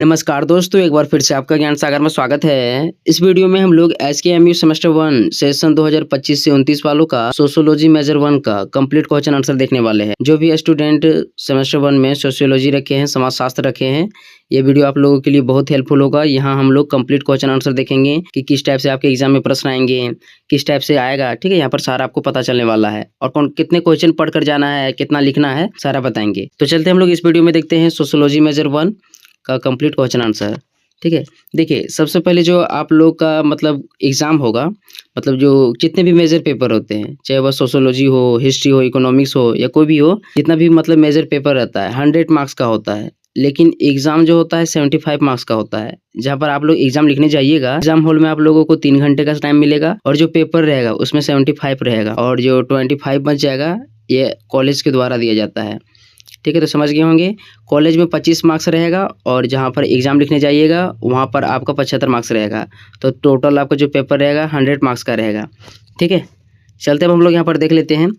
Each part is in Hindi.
नमस्कार दोस्तों, एक बार फिर से आपका ज्ञान सागर में स्वागत है। इस वीडियो में हम लोग एसकेएमयू सेमेस्टर 1 सेशन 2025 से 29 वालों का सोशियोलॉजी मेजर 1 का कंप्लीट क्वेश्चन आंसर देखने वाले हैं। जो भी स्टूडेंट सेमेस्टर 1 में सोशियोलॉजी रखे हैं, समाजशास्त्र रखे हैं, ये वीडियो आप लोगों के लिए बहुत हेल्पफुल होगा। यहाँ हम लोग कंप्लीट क्वेश्चन आंसर देखेंगे कि किस टाइप से आपके एग्जाम में प्रश्न आएंगे, किस टाइप से आएगा। ठीक है, यहाँ पर सारा आपको पता चलने वाला है और कौन कितने क्वेश्चन पढ़कर जाना है, कितना लिखना है, सारा बताएंगे। तो चलते हम लोग इस वीडियो में देखते हैं सोशियोलॉजी मेजर 1 का कंप्लीट क्वेश्चन आंसर। ठीक है, देखिए सबसे पहले जो आप लोग का मतलब एग्ज़ाम होगा, मतलब जो जितने भी मेजर पेपर होते हैं, चाहे वह सोशियोलॉजी हो, हिस्ट्री हो, इकोनॉमिक्स हो या कोई भी हो, जितना भी मतलब मेजर पेपर रहता है 100 मार्क्स का होता है। लेकिन एग्ज़ाम जो होता है 75 मार्क्स का होता है। जहाँ पर आप लोग एग्ज़ाम लिखने जाइएगा, एग्ज़ाम हॉल में आप लोगों को 3 घंटे का टाइम मिलेगा और जो पेपर रहेगा उसमें 75 रहेगा और जो 25 बच जाएगा ये कॉलेज के द्वारा दिया जाता है। ठीक है, तो समझ गए होंगे। कॉलेज में 25 मार्क्स रहेगा और जहाँ पर एग्ज़ाम लिखने जाइएगा वहाँ पर आपका 75 मार्क्स रहेगा। तो टोटल आपका जो पेपर रहेगा 100 मार्क्स का रहेगा। ठीक है, चलते अब हम लोग यहाँ पर देख लेते हैं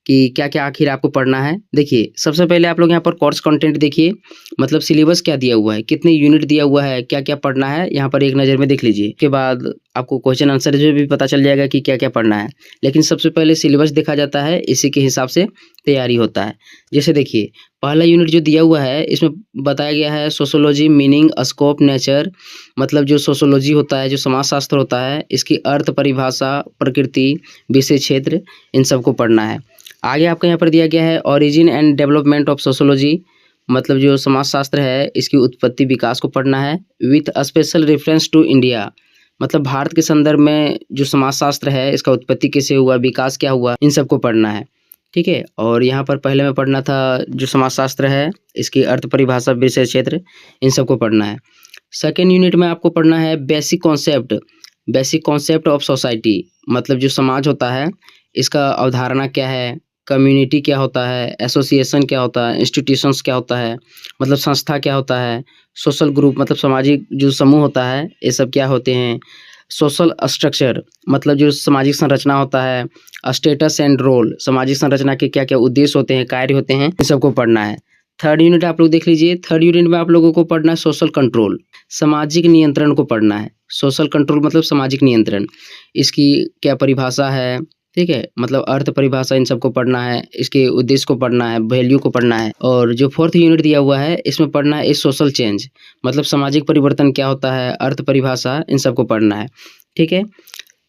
कि क्या-क्या आखिर आपको पढ़ना है। देखिए, सबसे पहले आप लोग यहाँ पर कोर्स कंटेंट देखिए, मतलब सिलेबस क्या दिया हुआ है, कितने यूनिट दिया हुआ है, क्या-क्या पढ़ना है, यहाँ पर एक नज़र में देख लीजिए। उसके बाद आपको क्वेश्चन आंसर जो भी पता चल जाएगा कि क्या-क्या पढ़ना है। लेकिन सबसे पहले सिलेबस देखा जाता है, इसी के हिसाब से तैयारी होता है। जैसे देखिए, पहला यूनिट जो दिया हुआ है, इसमें बताया गया है सोशियोलॉजी, मीनिंग, स्कोप, नेचर। मतलब जो सोशियोलॉजी होता है, जो समाजशास्त्र होता है, इसकी अर्थ, परिभाषा, प्रकृति, विषय क्षेत्र, इन सबको पढ़ना है। आगे आपको यहाँ पर दिया गया है origin and development of sociology, मतलब जो समाजशास्त्र है इसकी उत्पत्ति विकास को पढ़ना है with special reference to India. मतलब भारत के संदर्भ में जो समाजशास्त्र है इसका उत्पत्ति कैसे हुआ, विकास क्या हुआ, इन सबको पढ़ना है। ठीक है, और यहाँ पर पहले में पढ़ना था जो समाजशास्त्र है इसकी अर्थ, परिभाषा, विषय क्षेत्र, इन सबको पढ़ना है। सेकेंड यूनिट में आपको पढ़ना है बेसिक कॉन्सेप्ट ऑफ सोसाइटी। मतलब जो समाज होता है इसका अवधारणा क्या है, कम्युनिटी क्या होता है, एसोसिएशन क्या होता है, इंस्टीट्यूशंस क्या होता है, मतलब संस्था क्या होता है, सोशल ग्रुप मतलब सामाजिक जो समूह होता है ये सब क्या होते हैं, सोशल स्ट्रक्चर मतलब जो सामाजिक संरचना होता है, स्टेटस एंड रोल सामाजिक संरचना के क्या क्या उद्देश्य होते हैं, कार्य होते हैं, इन सबको पढ़ना है। थर्ड यूनिट आप लोग देख लीजिए। थर्ड यूनिट में आप लोगों को पढ़ना है सोशल कंट्रोल, सामाजिक नियंत्रण को पढ़ना है। सोशल कंट्रोल मतलब सामाजिक नियंत्रण, इसकी क्या परिभाषा है, ठीक है, मतलब अर्थ, परिभाषा, इन सबको पढ़ना है, इसके उद्देश्य को पढ़ना है, वैल्यू को पढ़ना है। और जो फोर्थ यूनिट दिया हुआ है इसमें पढ़ना है सोशल चेंज, मतलब सामाजिक परिवर्तन क्या होता है, अर्थ, परिभाषा, इन सबको पढ़ना है। ठीक है,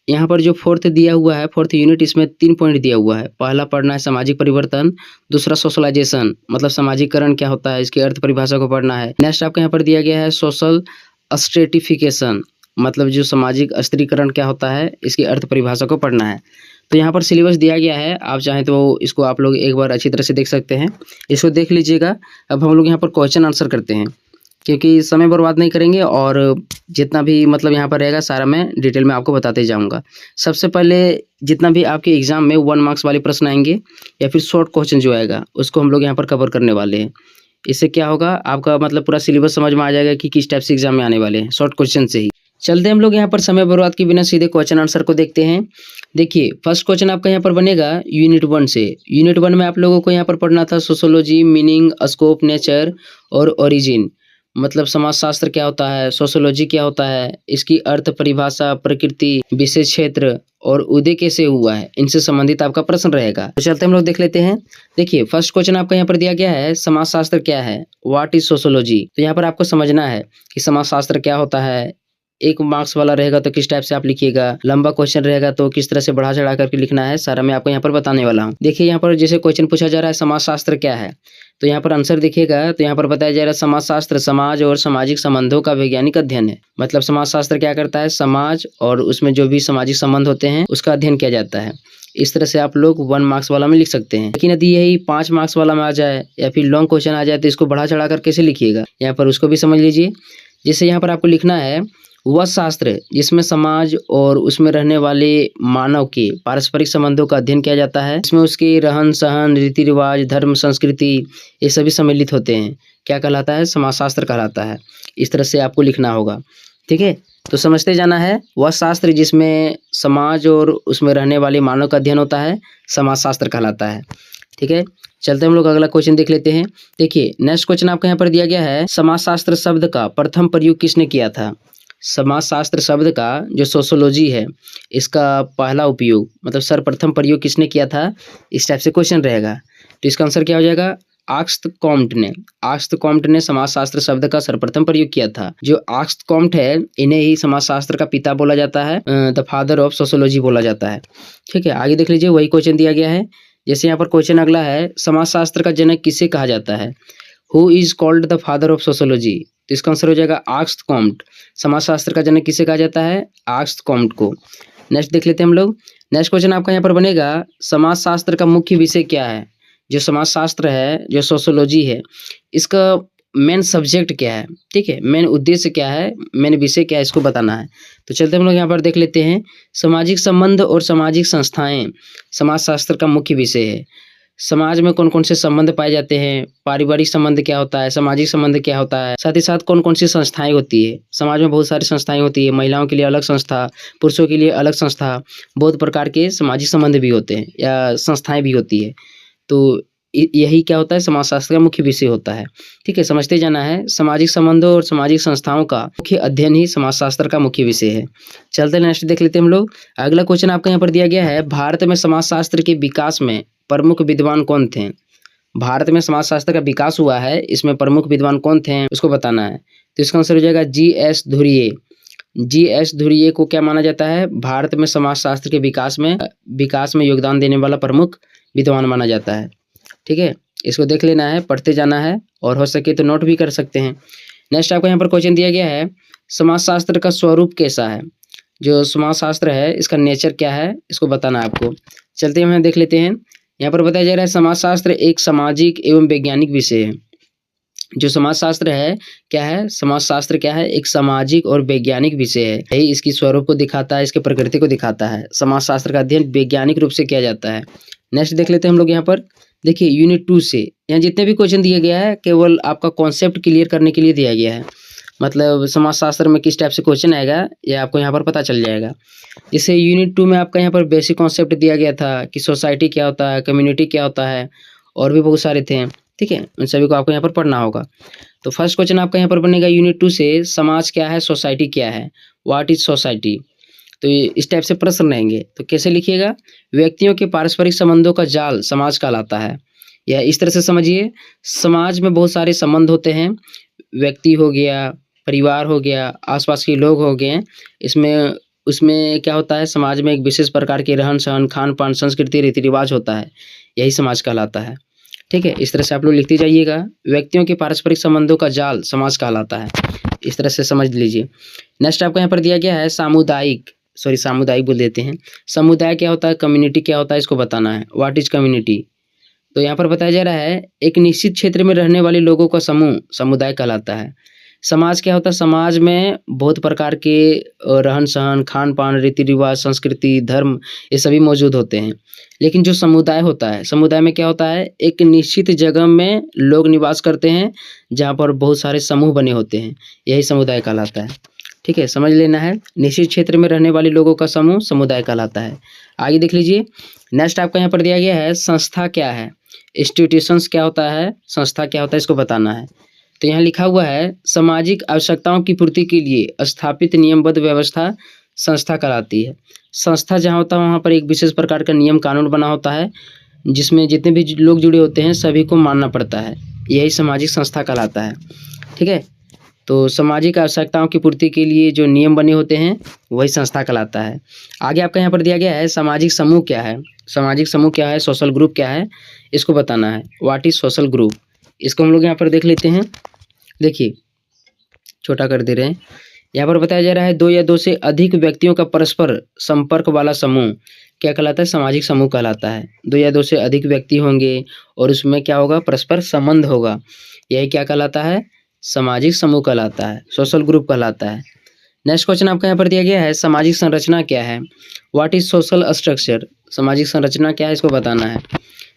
यहाँ पर जो फोर्थ दिया हुआ है, फोर्थ यूनिट, इसमें 3 पॉइंट दिया हुआ है। पहला पढ़ना है सामाजिक परिवर्तन, दूसरा सोशलाइजेशन मतलब सामाजिकरण क्या होता है, इसकी अर्थ, परिभाषा को पढ़ना है। नेक्स्ट आपको यहाँ पर दिया गया है सोशल स्ट्रेटिफिकेशन, मतलब जो सामाजिक स्त्रीकरण क्या होता है, इसकी अर्थ, परिभाषा को पढ़ना है। तो यहाँ पर सिलेबस दिया गया है, आप चाहें तो इसको आप लोग एक बार अच्छी तरह से देख सकते हैं, इसको देख लीजिएगा। अब हम लोग यहाँ पर क्वेश्चन आंसर करते हैं, क्योंकि समय बर्बाद नहीं करेंगे और जितना भी मतलब यहाँ पर रहेगा सारा मैं डिटेल में आपको बताते जाऊँगा। सबसे पहले जितना भी आपके एग्ज़ाम में 1 मार्क्स वाले प्रश्न आएंगे या फिर शॉर्ट क्वेश्चन जो आएगा उसको हम लोग यहाँ पर कवर करने वाले हैं। इससे क्या होगा, आपका मतलब पूरा सिलेबस समझ में आ जाएगा कि किस टाइप से एग्ज़ाम में आने वाले हैं, शॉर्ट क्वेश्चन से ही। चलते हम लोग यहाँ पर समय बर्बाद के बिना सीधे क्वेश्चन आंसर को देखते हैं। देखिए, फर्स्ट क्वेश्चन आपका यहाँ पर बनेगा यूनिट 1 से। यूनिट 1 में आप लोगों को यहाँ पर पढ़ना था सोशियोलॉजी, मीनिंग, स्कोप, नेचर और ओरिजिन। मतलब समाजशास्त्र क्या होता है, सोशियोलॉजी क्या होता है, इसकी अर्थ, परिभाषा, प्रकृति, विषय क्षेत्र और उदय कैसे हुआ है, इनसे संबंधित आपका प्रश्न रहेगा। तो चलते हम लोग देख लेते हैं। देखिए, फर्स्ट क्वेश्चन आपका यहाँ पर दिया गया है समाजशास्त्र क्या है, व्हाट इज सोशियोलॉजी। तो यहाँ पर आपको समझना है कि समाजशास्त्र क्या होता है। 1 मार्क्स वाला रहेगा तो किस टाइप से आप लिखिएगा, लंबा क्वेश्चन रहेगा तो किस तरह से बढ़ा चढ़ा करके लिखना है, सारा मैं आपको यहाँ पर बताने वाला हूँ। देखिए, यहाँ पर जैसे क्वेश्चन पूछा जा रहा है समाजशास्त्र क्या है, तो यहाँ पर आंसर देखिएगा। तो यहाँ पर बताया जा रहा है समाजशास्त्र समाज और सामाजिक संबंधों का वैज्ञानिक अध्ययन है। मतलब समाजशास्त्र क्या करता है, समाज और उसमें जो भी सामाजिक संबंध होते हैं उसका अध्ययन किया जाता है। इस तरह से आप लोग 1 मार्क्स वाला में लिख सकते हैं। लेकिन यदि यही 5 मार्क्स वाला में आ जाए या फिर लॉन्ग क्वेश्चन आ जाए तो इसको बढ़ा चढ़ा कर कैसे लिखिएगा, यहाँ पर उसको भी समझ लीजिए। जैसे यहाँ पर आपको लिखना है वह शास्त्र जिसमें समाज और उसमें रहने वाले मानव के पारस्परिक संबंधों का अध्ययन किया जाता है, इसमें उसके रहन सहन, रीति रिवाज, धर्म, संस्कृति, ये सभी सम्मिलित होते हैं, क्या कहलाता है, समाजशास्त्र कहलाता है। इस तरह से आपको लिखना होगा। ठीक है, तो समझते जाना है, वह शास्त्र जिसमें समाज और उसमें रहने वाले मानव का अध्ययन होता है समाजशास्त्र कहलाता है। ठीक है, चलते हम लोग अगला क्वेश्चन देख लेते हैं। देखिए नेक्स्ट क्वेश्चन आपका यहाँ पर दिया गया है, समाजशास्त्र शब्द का प्रथम प्रयोग किसने किया था। समाजशास्त्र शब्द का जो सोशोलॉजी है इसका पहला उपयोग मतलब सर्वप्रथम प्रयोग किसने किया था, इस टाइप से क्वेश्चन रहेगा। तो इसका आंसर क्या हो जाएगा, आक्स्ट कॉम्ट ने। आक्स्ट कॉम्ट ने समाजशास्त्र शब्द का सर्वप्रथम प्रयोग किया था। जो आक्स्ट कॉम्ट है इन्हें ही समाजशास्त्र का पिता बोला जाता है, द फादर ऑफ सोशोलॉजी बोला जाता है। ठीक है, आगे देख लीजिए वही क्वेश्चन दिया गया है। जैसे यहाँ पर क्वेश्चन अगला है, समाजशास्त्र का जनक किसे कहा जाता है, who is called the father of sociology. तो इसका आंसर हो जाएगा आक्स्ट कॉम्ट। समाजशास्त्र का जनक किसे कहा जाता है, आक्स्ट कॉम्ट को। नेक्स्ट देख लेते हैं हम लोग। नेक्स्ट क्वेश्चन आपका यहाँ पर बनेगा, समाजशास्त्र का मुख्य विषय क्या है। जो समाजशास्त्र है, जो सोशोलॉजी है, इसका मेन सब्जेक्ट क्या है, ठीक है, मेन उद्देश्य क्या है, मेन विषय क्या है, इसको बताना है। तो चलते हम लोग यहाँ पर देख लेते हैं। सामाजिक संबंध और सामाजिक संस्थाएं समाजशास्त्र का मुख्य विषय है। समाज में कौन कौन से संबंध पाए जाते हैं, पारिवारिक संबंध क्या होता है, सामाजिक संबंध क्या होता है, साथ ही साथ कौन कौन सी संस्थाएं होती है। समाज में बहुत सारी संस्थाएं होती है, महिलाओं के लिए अलग संस्था, पुरुषों के लिए अलग संस्था, बहुत प्रकार के सामाजिक संबंध भी होते हैं या संस्थाएं भी होती है। तो यही क्या होता है, समाजशास्त्र का मुख्य विषय होता है। ठीक है, समझते जाना है। सामाजिक संबंधों और सामाजिक संस्थाओं का मुख्य अध्ययन ही समाजशास्त्र का मुख्य विषय है। चलते नेक्स्ट देख लेते हैं हम लोग। अगला क्वेश्चन आपका यहाँ पर दिया गया है, भारत में समाजशास्त्र के विकास में प्रमुख विद्वान कौन थे। भारत में समाजशास्त्र का विकास हुआ है, इसमें प्रमुख विद्वान कौन थे उसको बताना है। तो इसका आंसर हो जाएगा जी.एस. धुरिये। जी.एस. धुरिये को क्या माना जाता है, भारत में समाजशास्त्र के विकास में योगदान देने वाला प्रमुख विद्वान माना जाता है। ठीक है, इसको देख लेना है, पढ़ते जाना है और हो सके तो नोट भी कर सकते हैं। नेक्स्ट आपको यहाँ पर क्वेश्चन दिया गया है, समाजशास्त्र का स्वरूप कैसा है। जो समाजशास्त्र है इसका नेचर क्या है, इसको बताना है आपको। चलते हैं देख लेते हैं। यहाँ पर बताया जा रहा है, समाजशास्त्र एक सामाजिक एवं वैज्ञानिक विषय है। जो समाजशास्त्र है क्या है, समाजशास्त्र क्या है, एक सामाजिक और वैज्ञानिक विषय है। यही इसकी स्वरूप को दिखाता है, इसके प्रकृति को दिखाता है। समाजशास्त्र का अध्ययन वैज्ञानिक रूप से किया जाता है। नेक्स्ट देख लेते हैं हम लोग यहाँ पर। देखिए यूनिट 2 से यहाँ जितने भी क्वेश्चन दिए गया है केवल आपका कॉन्सेप्ट क्लियर करने के लिए दिया गया है। मतलब समाजशास्त्र में किस टाइप से क्वेश्चन आएगा ये आपको यहाँ पर पता चल जाएगा। जैसे यूनिट 2 में आपका यहाँ पर बेसिक कॉन्सेप्ट दिया गया था कि सोसाइटी क्या होता है, कम्युनिटी क्या होता है, और भी बहुत सारे थे। ठीक है, उन सभी को आपको यहाँ पर पढ़ना होगा। तो फर्स्ट क्वेश्चन आपका यहाँ पर बनेगा यूनिट 2 से, समाज क्या है, सोसाइटी क्या है, व्हाट इज सोसाइटी। तो इस टाइप से प्रश्न रहेंगे। तो कैसे लिखिएगा, व्यक्तियों के पारस्परिक संबंधों का जाल समाज कहलाता है। या इस तरह से समझिए, समाज में बहुत सारे संबंध होते हैं, व्यक्ति हो गया, परिवार हो गया, आसपास के लोग हो गए। उसमें क्या होता है, समाज में एक विशेष प्रकार के रहन सहन, खान पान, संस्कृति, रीति रिवाज होता है, यही समाज कहलाता है। ठीक है, इस तरह से आप लोग लिखते जाइएगा, व्यक्तियों के पारस्परिक संबंधों का जाल समाज कहलाता है, इस तरह से समझ लीजिए। नेक्स्ट आपको यहाँ पर दिया गया है, सामुदायिक बोल देते हैं। समुदाय क्या होता है, कम्युनिटी क्या होता है, इसको बताना है, व्हाट इज कम्युनिटी। तो यहाँ पर बताया जा रहा है, एक निश्चित क्षेत्र में रहने वाले लोगों का समूह समुदाय कहलाता है। समाज क्या होता है, समाज में बहुत प्रकार के रहन सहन, खान पान, रीति रिवाज, संस्कृति, धर्म, ये सभी मौजूद होते हैं। लेकिन जो समुदाय होता है, समुदाय में क्या होता है, एक निश्चित जगह में लोग निवास करते हैं जहाँ पर बहुत सारे समूह बने होते हैं, यही समुदाय कहलाता है। ठीक है, समझ लेना है, निश्चित क्षेत्र में रहने वाले लोगों का समूह समुदाय कहलाता है। आगे देख लीजिए। नेक्स्ट आपका यहाँ पर दिया गया है, संस्था क्या है, इंस्टीट्यूशंस क्या होता है, संस्था क्या होता है, इसको बताना है। तो यहाँ लिखा हुआ है, सामाजिक आवश्यकताओं की पूर्ति के लिए स्थापित नियमबद्ध व्यवस्था संस्था कहलाती है। संस्था जहाँ होता है वहाँ पर एक विशेष प्रकार का नियम कानून बना होता है, जिसमें जितने भी लोग जुड़े होते हैं सभी को मानना पड़ता है, यही सामाजिक संस्था कहलाता है। ठीक है, तो सामाजिक आवश्यकताओं की पूर्ति के लिए जो नियम बने होते हैं वही संस्था कहलाता है। आगे आपका यहाँ पर दिया गया है, सामाजिक समूह क्या है, सामाजिक समूह क्या है, सोशल ग्रुप क्या है, इसको बताना है, व्हाट इज सोशल ग्रुप। इसको हम लोग यहाँ पर देख लेते हैं। देखिए छोटा कर दे रहे हैं। यहाँ पर बताया जा रहा है, 2 या 2 से अधिक व्यक्तियों का परस्पर संपर्क वाला समूह क्या कहलाता है, सामाजिक समूह कहलाता है। 2 या 2 से अधिक व्यक्ति होंगे और उसमें क्या होगा, परस्पर संबंध होगा, यही क्या कहलाता है, सामाजिक समूह कहलाता है, सोशल ग्रुप कहलाता है। नेक्स्ट क्वेश्चन आपका यहाँ पर दिया गया है, सामाजिक संरचना क्या है, व्हाट इज सोशल स्ट्रक्चर। सामाजिक संरचना क्या है, इसको बताना है।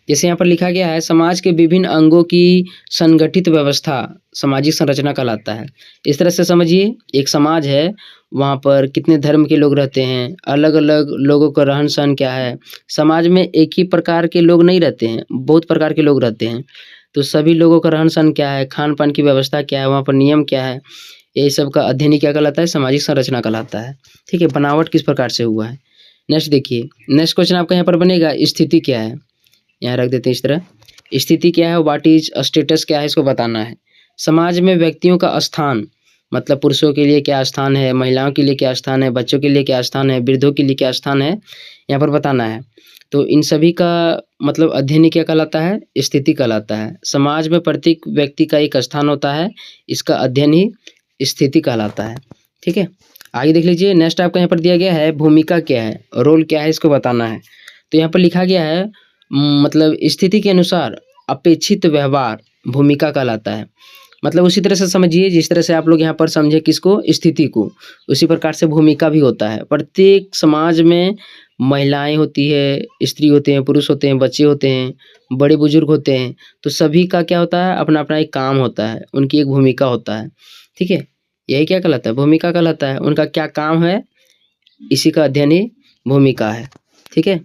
जैसे यहाँ पर लिखा गया है, समाज के विभिन्न अंगों की संगठित व्यवस्था सामाजिक संरचना कहलाता है। इस तरह से समझिए, एक समाज है वहाँ पर कितने धर्म के लोग रहते हैं, अलग अलग लोगों का रहन सहन क्या है। समाज में एक ही प्रकार के लोग नहीं रहते हैं, बहुत प्रकार के लोग रहते हैं। तो सभी लोगों का रहन सहन क्या है, खान पान की व्यवस्था क्या है, वहाँ पर नियम क्या है, यही सब का अध्ययन ही क्या कहलाता है, सामाजिक संरचना कहलाता है। ठीक है, बनावट किस प्रकार से हुआ है। नेक्स्ट देखिए, नेक्स्ट क्वेश्चन आपका यहाँ पर बनेगा, स्थिति क्या है। यहाँ रख देते हैं इस तरह, स्थिति क्या है, व्हाट इज स्टेटस क्या है, इसको बताना है। समाज में व्यक्तियों का स्थान, मतलब पुरुषों के लिए क्या स्थान है, महिलाओं के लिए क्या स्थान है, बच्चों के लिए क्या स्थान है, वृद्धों के लिए क्या स्थान है, यहाँ पर बताना है। तो इन सभी का मतलब अध्ययन ही क्या कहलाता है, स्थिति कहलाता है। समाज में प्रत्येक व्यक्ति का एक स्थान होता है, इसका अध्ययन ही स्थिति कहलाता है। ठीक है, आगे देख लीजिए। नेक्स्ट आपका यहाँ पर दिया गया है, भूमिका क्या है, रोल क्या है, इसको बताना है। तो यहाँ पर लिखा गया है मतलब स्थिति के अनुसार अपेक्षित व्यवहार भूमिका कहलाता है। मतलब उसी तरह से समझिए जिस तरह से आप लोग यहाँ पर समझे किसको, स्थिति को, उसी प्रकार से भूमिका भी होता है। प्रत्येक समाज में महिलाएं होती है, स्त्री होते हैं, पुरुष होते हैं, बच्चे होते हैं, बड़े बुजुर्ग होते हैं। तो सभी का क्या होता है, अपना अपना एक काम होता है, उनकी एक भूमिका होता है। ठीक है, यही क्या कहलाता है, भूमिका कहलाता है। उनका क्या काम है, इसी का अध्ययन ही भूमिका है। ठीक है,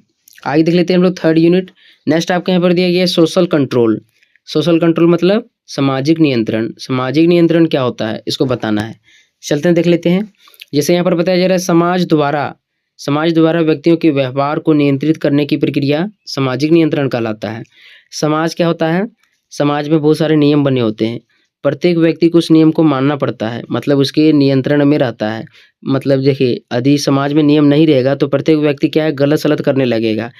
आगे देख लेते हैं हम लोग थर्ड यूनिट। नेक्स्ट आपके यहाँ पर दिया गया है सोशल कंट्रोल। सोशल कंट्रोल मतलब सामाजिक नियंत्रण। सामाजिक नियंत्रण क्या होता है, इसको बताना है। चलते हैं देख लेते हैं। जैसे यहाँ पर बताया जा रहा है, समाज द्वारा व्यक्तियों के व्यवहार को नियंत्रित करने की प्रक्रिया सामाजिक नियंत्रण कहलाता है। समाज क्या होता है, समाज में बहुत सारे नियम बने होते हैं, प्रत्येक व्यक्ति को उस नियम को मानना पड़ता है, मतलब उसके नियंत्रण में रहता है। मतलब देखिए, यदि समाज में नियम नहीं रहेगा तो प्रत्येक व्यक्ति क्या है, गलत सलत करने लगेगा।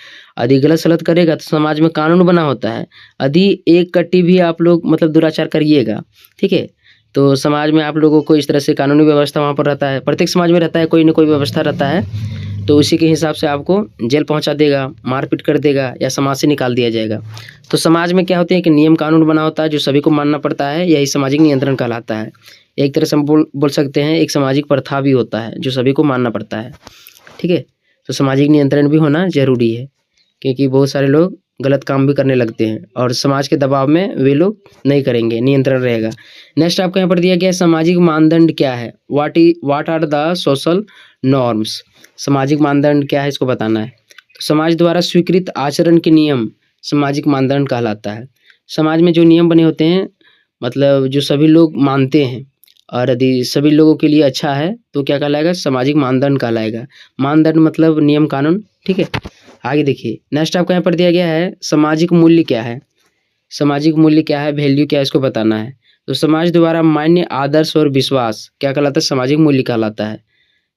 यदि गलत सलत करेगा तो समाज में कानून बना होता है। यदि एक कट्टी भी आप लोग मतलब दुराचार करिएगा, ठीक है, तो समाज में आप लोगों को इस तरह से कानूनी व्यवस्था वहाँ पर रहता है, प्रत्येक समाज में रहता है, कोई ना कोई व्यवस्था रहता है। तो उसी के हिसाब से आपको जेल पहुंचा देगा, मारपीट कर देगा या समाज से निकाल दिया जाएगा। तो समाज में क्या होते हैं कि नियम कानून बना होता है जो सभी को मानना पड़ता है, यही सामाजिक नियंत्रण कहलाता है। एक तरह से हम बोल सकते हैं एक सामाजिक प्रथा भी होता है जो सभी को मानना पड़ता है। ठीक है, तो सामाजिक नियंत्रण भी होना जरूरी है, क्योंकि बहुत सारे लोग गलत काम भी करने लगते हैं और समाज के दबाव में वे लोग नहीं करेंगे, नियंत्रण रहेगा। नेक्स्ट आपको यहाँ पर दिया गया है, सामाजिक मानदंड क्या है, what are the social norms. सामाजिक मानदंड क्या है, इसको बताना है। तो समाज द्वारा स्वीकृत आचरण के नियम सामाजिक मानदंड कहलाता है। समाज में जो नियम बने होते हैं, मतलब जो सभी लोग मानते हैं, और यदि सभी लोगों के लिए अच्छा है तो क्या कहलाएगा, सामाजिक मानदंड कहलाएगा। मानदंड मतलब नियम कानून। ठीक है, आगे देखिए। नेक्स्ट आपको यहाँ पर दिया गया है, सामाजिक मूल्य क्या है। सामाजिक मूल्य क्या है, वैल्यू क्या है, इसको बताना है। तो समाज द्वारा मान्य आदर्श और विश्वास क्या कहलाता है, सामाजिक मूल्य कहलाता है।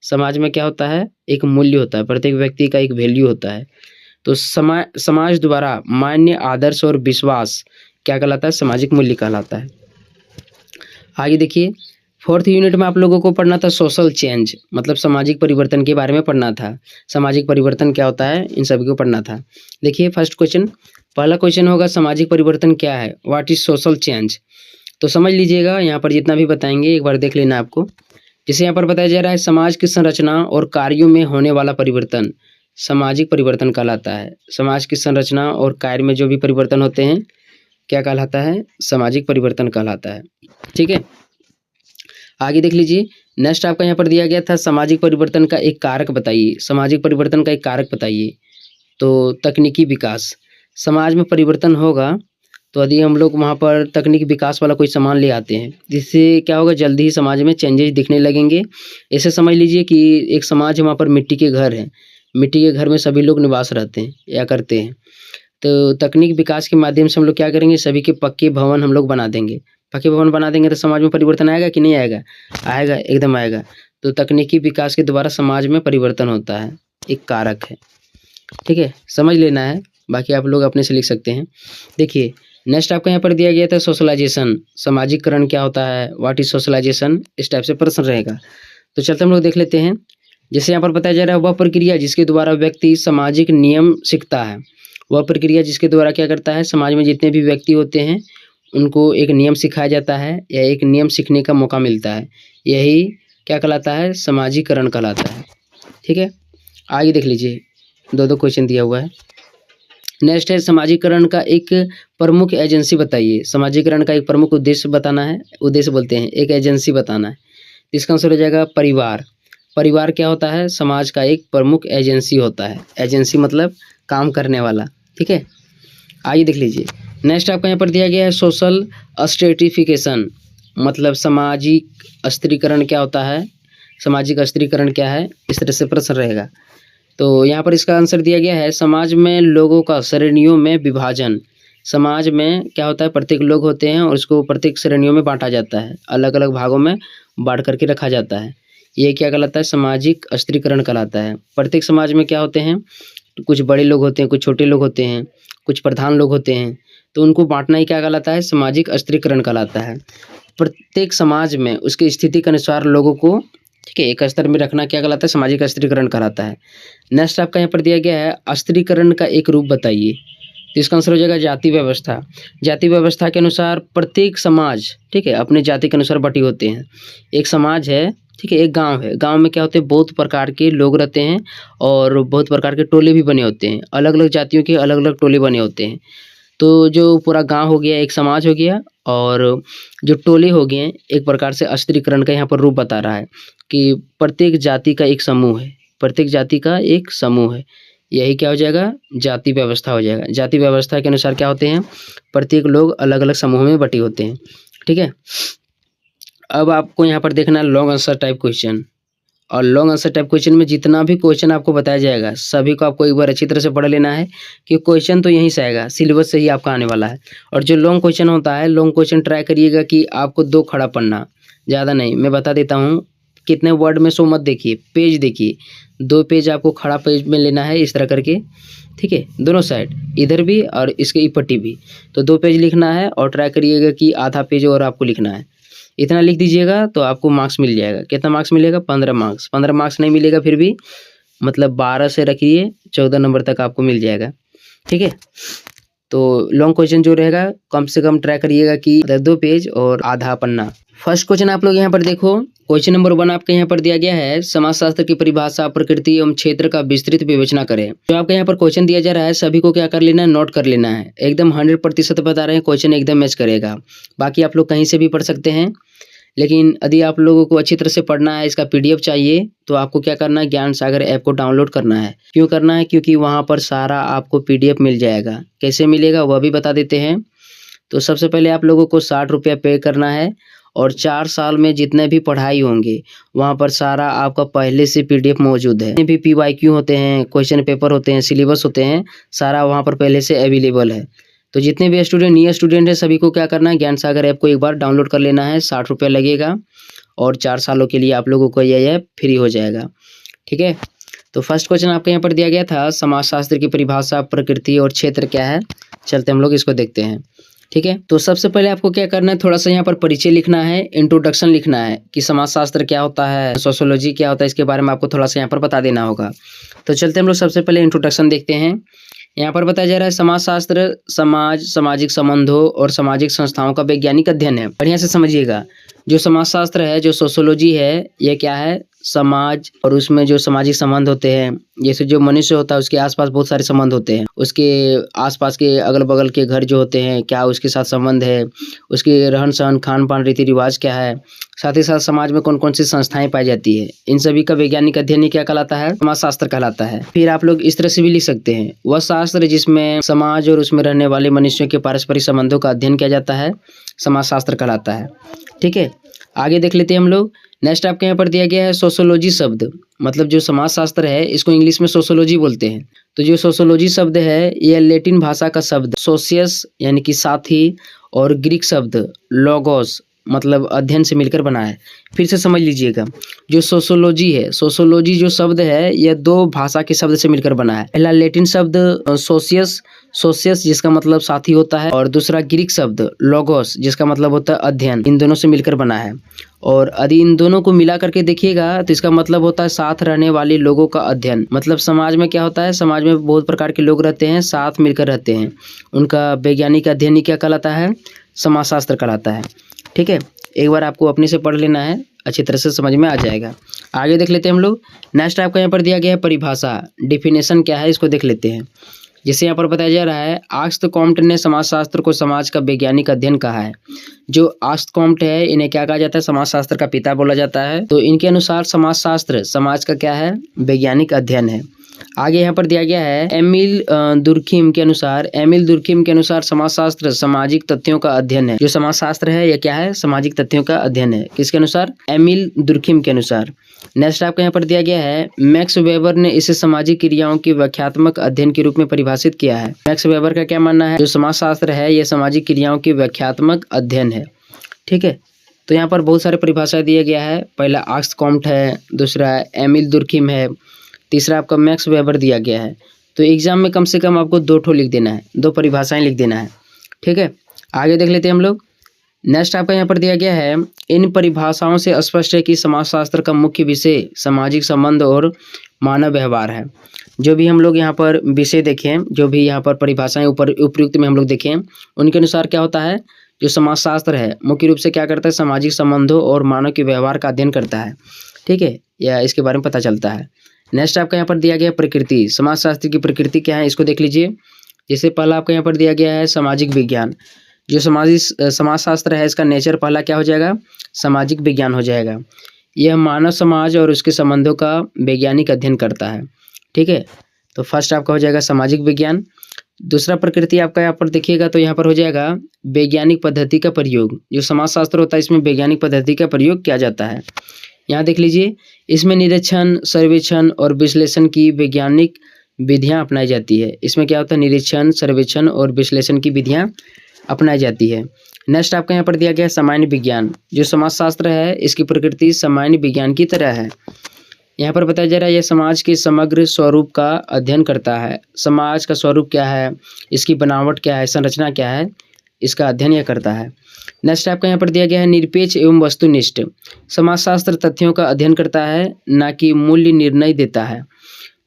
समाज में क्या होता है, एक मूल्य होता है, प्रत्येक व्यक्ति का एक वैल्यू होता है। तो समाज द्वारा मान्य आदर्श और विश्वास क्या कहलाता है, सामाजिक मूल्य कहलाता है। आगे देखिए, फोर्थ यूनिट में आप लोगों को पढ़ना था सोशल चेंज, मतलब सामाजिक परिवर्तन के बारे में पढ़ना था। सामाजिक परिवर्तन क्या होता है, इन सभी को पढ़ना था। देखिए फर्स्ट क्वेश्चन, पहला क्वेश्चन होगा सामाजिक परिवर्तन क्या है, व्हाट इज सोशल चेंज। तो समझ लीजिएगा, यहाँ पर जितना भी बताएंगे एक बार देख लेना आपको। जैसे यहाँ पर बताया जा रहा है, समाज की संरचना और कार्यों में होने वाला परिवर्तन सामाजिक परिवर्तन कहलाता है। समाज की संरचना और कार्य में जो भी परिवर्तन होते हैं क्या कहलाता है, सामाजिक परिवर्तन कहलाता है। ठीक है, आगे देख लीजिए। नेक्स्ट आपका यहाँ पर दिया गया था, सामाजिक परिवर्तन का एक कारक बताइए। सामाजिक परिवर्तन का एक कारक बताइए। तो तकनीकी विकास, समाज में परिवर्तन होगा तो यदि हम लोग वहाँ पर तकनीकी विकास वाला कोई सामान ले आते हैं, जिससे क्या होगा, जल्दी ही समाज में चेंजेस दिखने लगेंगे। ऐसे समझ लीजिए कि एक समाज है, वहाँ पर मिट्टी के घर हैं, मिट्टी के घर में सभी लोग निवास रहते हैं या करते हैं। तो तकनीक विकास के माध्यम से हम लोग क्या करेंगे, सभी के पक्के भवन हम लोग बना देंगे। पक्के भवन बना देंगे तो समाज में परिवर्तन आएगा कि नहीं आएगा, आएगा, एकदम आएगा। तो तकनीकी विकास के द्वारा समाज में परिवर्तन होता है, एक कारक है। ठीक है, समझ लेना है, बाकी आप लोग अपने से लिख सकते हैं। देखिए नेक्स्ट आपको यहाँ पर दिया गया था सोशलाइजेशन, सामाजिकरण क्या होता है, व्हाट इज सोशलाइजेशन, इस टाइप से प्रश्न रहेगा। तो चलते हम लोग देख लेते हैं। जैसे यहाँ पर बताया जा रहा है, वह प्रक्रिया जिसके द्वारा व्यक्ति सामाजिक नियम सीखता है। वह प्रक्रिया जिसके द्वारा क्या करता है, समाज में जितने भी व्यक्ति होते हैं उनको एक नियम सिखाया जाता है या एक नियम सीखने का मौका मिलता है, यही क्या कहलाता है, सामाजिकरण कहलाता है। ठीक है, आगे देख लीजिए, दो क्वेश्चन दिया हुआ है। नेक्स्ट है, समाजीकरण का एक प्रमुख एजेंसी बताइए। समाजीकरण का एक प्रमुख उद्देश्य बताना है, उद्देश्य बोलते हैं, एक एजेंसी बताना है। इसका आंसर हो जाएगा परिवार। परिवार क्या होता है? समाज का एक प्रमुख एजेंसी होता है। एजेंसी मतलब काम करने वाला, ठीक है। आइए देख लीजिए। नेक्स्ट आपका यहाँ पर दिया गया है सोशल स्ट्रेटिफिकेशन, मतलब सामाजिक स्त्रीकरण क्या होता है? सामाजिक स्त्रीकरण क्या है? इस तरह से प्रश्न रहेगा। तो यहाँ पर इसका आंसर दिया गया है समाज में लोगों का श्रेणियों में विभाजन। समाज में क्या होता है? प्रत्येक लोग होते हैं और उसको प्रत्येक श्रेणियों में बांटा जाता है, अलग अलग भागों में बांट करके रखा जाता है। ये क्या कहलाता है? सामाजिक स्त्रीकरण कहलाता है। प्रत्येक समाज में क्या होते हैं? कुछ बड़े लोग होते हैं, कुछ छोटे लोग होते हैं, कुछ प्रधान लोग होते हैं, तो उनको बांटना ही क्या कहलाता है? सामाजिक स्त्रीकरण कहलाता है। प्रत्येक समाज में उसकी स्थिति के अनुसार लोगों को, ठीक है, एक स्तर में रखना क्या कहलाता है? सामाजिक स्त्रीकरण कहलाता है। नेक्स्ट आपका यहाँ पर दिया गया है स्त्रीकरण का एक रूप बताइए। तो इसका आंसर हो जाएगा जाति व्यवस्था। जाति व्यवस्था के अनुसार प्रत्येक समाज, ठीक है, अपने जाति के अनुसार बटी होते हैं। एक समाज है, ठीक है, एक गांव है, गांव में क्या होते हैं? बहुत प्रकार के लोग रहते हैं और बहुत प्रकार के टोले भी बने होते हैं, अलग अलग जातियों के अलग अलग टोले बने होते हैं। तो जो पूरा गांव हो गया एक समाज हो गया, और जो टोले हो गए एक प्रकार से स्त्रीकरण का यहाँ पर रूप बता रहा है कि प्रत्येक जाति का एक समूह है, प्रत्येक जाति का एक समूह है। यही क्या हो जाएगा? जाति व्यवस्था हो जाएगा। जाति व्यवस्था के अनुसार क्या होते हैं? प्रत्येक लोग अलग अलग समूह में बटे होते हैं, ठीक है। अब आपको यहाँ पर देखना है लॉन्ग आंसर टाइप क्वेश्चन, और लॉन्ग आंसर टाइप क्वेश्चन में जितना भी क्वेश्चन आपको बताया जाएगा सभी को आपको एक बार अच्छी तरह से पढ़ लेना है कि क्वेश्चन तो यहीं से आएगा, सिलेबस से ही आपका आने वाला है। और जो लॉन्ग क्वेश्चन होता है, लॉन्ग क्वेश्चन ट्राई करिएगा कि आपको 2 खड़ा पढ़ना, ज़्यादा नहीं। मैं बता देता हूँ कितने वर्ड में, सो मत देखिए, पेज देखिए। 2 पेज आपको खड़ा पेज में लेना है इस तरह करके, ठीक है, दोनों साइड, इधर भी और इसके इपट्टी भी। तो 2 पेज लिखना है और ट्राई करिएगा कि आधा पेज और आपको लिखना है। इतना लिख दीजिएगा तो आपको मार्क्स मिल जाएगा। कितना मार्क्स मिलेगा? 15 मार्क्स। 15 मार्क्स नहीं मिलेगा फिर भी, मतलब 12 से रखिए 14 नंबर तक आपको मिल जाएगा, ठीक है। तो लॉन्ग क्वेश्चन जो रहेगा कम से कम ट्राई करिएगा कि 2 पेज और आधा पन्ना। फर्स्ट क्वेश्चन आप लोग यहाँ पर देखो, क्वेश्चन नंबर 1 आपके यहाँ पर दिया गया है समाजशास्त्र की परिभाषा, प्रकृति एवं क्षेत्र का विस्तृत विवेचना करें। जो आपके यहाँ पर क्वेश्चन दिया जा रहा है सभी को क्या कर लेना है? नोट कर लेना है। एकदम 100% बता रहे हैं, क्वेश्चन एकदम मैच करेगा। बाकी आप लोग कहीं से भी पढ़ सकते हैं, लेकिन यदि आप लोगों को अच्छी तरह से पढ़ना है, इसका PDF चाहिए, तो आपको क्या करना है? ज्ञान सागर ऐप को डाउनलोड करना है। क्यों करना है? क्योंकि वहाँ पर सारा आपको PDF मिल जाएगा। कैसे मिलेगा वह भी बता देते हैं। तो सबसे पहले आप लोगों को 60 रुपया पे करना है, और 4 साल में जितने भी पढ़ाई होंगे वहाँ पर सारा आपका पहले से PDF मौजूद है। जितने भी PYQ होते हैं, क्वेश्चन पेपर होते हैं, सिलेबस होते हैं, सारा वहाँ पर पहले से अवेलेबल है। तो जितने भी स्टूडेंट, न्यू स्टूडेंट है, सभी को क्या करना है? ज्ञान सागर ऐप को एक बार डाउनलोड कर लेना है। 60 रुपया लगेगा और 4 सालों के लिए आप लोगों को यह ऐप फ्री हो जाएगा, ठीक है। तो फर्स्ट क्वेश्चन आपके यहाँ पर दिया गया था समाजशास्त्र की परिभाषा, प्रकृति और क्षेत्र क्या है। चलते हम लोग इसको देखते हैं, ठीक है। तो सबसे पहले आपको क्या करना है? थोड़ा सा यहाँ पर परिचय लिखना है, इंट्रोडक्शन लिखना है कि समाजशास्त्र क्या होता है, सोशियोलॉजी क्या होता है, इसके बारे में आपको थोड़ा सा यहाँ पर बता देना होगा। तो चलते हम लोग सबसे पहले इंट्रोडक्शन देखते हैं। यहाँ पर बताया जा रहा है समाजशास्त्र समाज, सामाजिक संबंधों और सामाजिक संस्थाओं का वैज्ञानिक अध्ययन है। बढ़िया से समझिएगा, जो समाजशास्त्र है, जो सोशियोलॉजी है, ये क्या है? समाज, और उसमें जो सामाजिक संबंध होते हैं, जैसे जो मनुष्य होता है उसके आसपास बहुत सारे संबंध होते हैं, उसके आसपास के अगल बगल के घर जो होते हैं क्या उसके साथ संबंध है, उसके रहन सहन, खान पान, रीति रिवाज क्या है, साथ ही साथ समाज में कौन कौन सी संस्थाएं पाई जाती है, इन सभी का वैज्ञानिक अध्ययन क्या कहलाता है? समाजशास्त्र कहलाता है। फिर आप लोग इस तरह से भी लिख सकते हैं, वह शास्त्र जिसमें समाज और उसमें रहने वाले मनुष्यों के पारस्परिक संबंधों का अध्ययन किया जाता है, समाजशास्त्र कहलाता है, ठीक है। आगे देख लेते हैं हम लोग। नेक्स्ट आपके यहाँ पर दिया गया है सोशियोलॉजी शब्द, मतलब जो समाजशास्त्र है इसको इंग्लिश में सोशियोलॉजी बोलते हैं। तो जो सोशियोलॉजी शब्द है यह लैटिन भाषा का शब्द सोशियस यानी कि साथी, और ग्रीक शब्द लोगोस मतलब अध्ययन से मिलकर बना है। फिर से समझ लीजिएगा, जो सोशियोलॉजी है, सोशियोलॉजी जो शब्द है यह 2 भाषा के शब्द से मिलकर बना है। पहला लैटिन शब्द सोशियस, सोशियस जिसका मतलब साथी होता है, और दूसरा ग्रीक शब्द लोगोस जिसका मतलब होता है अध्ययन। इन दोनों से मिलकर बना है, और यदि इन दोनों को मिला करके देखिएगा तो इसका मतलब होता है साथ रहने वाले लोगों का अध्ययन। मतलब समाज में क्या होता है? समाज में बहुत प्रकार के लोग रहते हैं, साथ मिलकर रहते हैं, उनका वैज्ञानिक अध्ययन क्या कहलाता है? समाजशास्त्र कहलाता है, ठीक है। एक बार आपको अपने से पढ़ लेना है, अच्छी तरह से समझ में आ जाएगा। आगे देख लेते हैं हम लोग। नेक्स्ट आपका यहाँ पर दिया गया है परिभाषा, डिफिनेशन क्या है इसको देख लेते हैं। जैसे यहाँ पर बताया जा रहा है, आगस्त कॉम्ट ने समाजशास्त्र को समाज का वैज्ञानिक अध्ययन कहा है। जो आगस्त कॉम्ट है, इन्हें क्या कहा जाता है? समाजशास्त्र का पिता बोला जाता है। तो इनके अनुसार समाजशास्त्र समाज का क्या है? वैज्ञानिक अध्ययन है। आगे यहाँ पर दिया गया है, एमिल दुर्खिम के अनुसार समाजशास्त्र सामाजिक तथ्यों का अध्ययन है। जो समाजशास्त्र है यह क्या है? सामाजिक तथ्यों का अध्ययन है। किसके अनुसार? एमिल दुर्खिम के अनुसार। नेक्स्ट आपको यहाँ पर दिया गया है, मैक्स वेबर ने इसे सामाजिक क्रियाओं की व्याख्यात्मक अध्ययन के रूप में परिभाषित किया है। मैक्स वेबर का क्या मानना है? जो समाजशास्त्र है यह सामाजिक क्रियाओं की व्याख्यात्मक अध्ययन है। ठीक है, तो यहाँ पर बहुत सारे परिभाषा दिया गया है। पहला आगस्त कॉम्ट है, दूसरा एमिल दुर्खिम है, तीसरा आपका मैक्स वेबर दिया गया है। तो एग्जाम में कम से कम आपको 2 ठो लिख देना है, 2 परिभाषाएं लिख देना है। ठीक है, आगे देख लेते हैं हम लोग। नेक्स्ट आपका यहाँ पर दिया गया है, इन परिभाषाओं से स्पष्ट है कि समाजशास्त्र का मुख्य विषय सामाजिक संबंध और मानव व्यवहार है। जो भी हम लोग यहाँ पर विषय देखें, जो भी यहाँ पर परिभाषाएं ऊपर उपयुक्त में हम लोग देखें, उनके अनुसार क्या होता है? जो समाजशास्त्र है मुख्य रूप से क्या करता है? सामाजिक संबंधों और मानव के व्यवहार का अध्ययन करता है। ठीक है, या इसके बारे में पता चलता है। नेक्स्ट आपका यहाँ पर दिया गया प्रकृति, समाजशास्त्र की प्रकृति क्या है, इसको देख लीजिए। जैसे पहला आपका यहाँ पर दिया गया है सामाजिक विज्ञान। जो समाजशास्त्र है, इसका नेचर पहला क्या हो जाएगा? सामाजिक विज्ञान हो जाएगा। यह मानव समाज और उसके संबंधों का वैज्ञानिक अध्ययन करता है। ठीक है, तो फर्स्ट आपका हो जाएगा सामाजिक विज्ञान। दूसरा प्रकृति आपका यहाँ पर देखिएगा तो यहाँ पर हो जाएगा वैज्ञानिक पद्धति का प्रयोग। जो समाजशास्त्र होता है इसमें वैज्ञानिक पद्धति का प्रयोग किया जाता है। यहाँ देख लीजिए, इसमें निरीक्षण, सर्वेक्षण और विश्लेषण की वैज्ञानिक विधियां अपनाई जाती है। इसमें क्या होता है? निरीक्षण, सर्वेक्षण और विश्लेषण की विधियां अपनाई जाती है। नेक्स्ट आपका यहाँ पर दिया गया है सामान्य विज्ञान। जो समाजशास्त्र है इसकी प्रकृति सामान्य विज्ञान की तरह है। यहाँ पर बताया जा रहा है यह समाज के समग्र स्वरूप का अध्ययन करता है। समाज का स्वरूप क्या है, इसकी बनावट क्या है, संरचना क्या है, इसका अध्ययन यह करता है। नेक्स्ट आपका यहाँ पर दिया गया है निरपेक्ष एवं वस्तुनिष्ठ। समाजशास्त्र तथ्यों का अध्ययन करता है, ना कि मूल्य निर्णय देता है।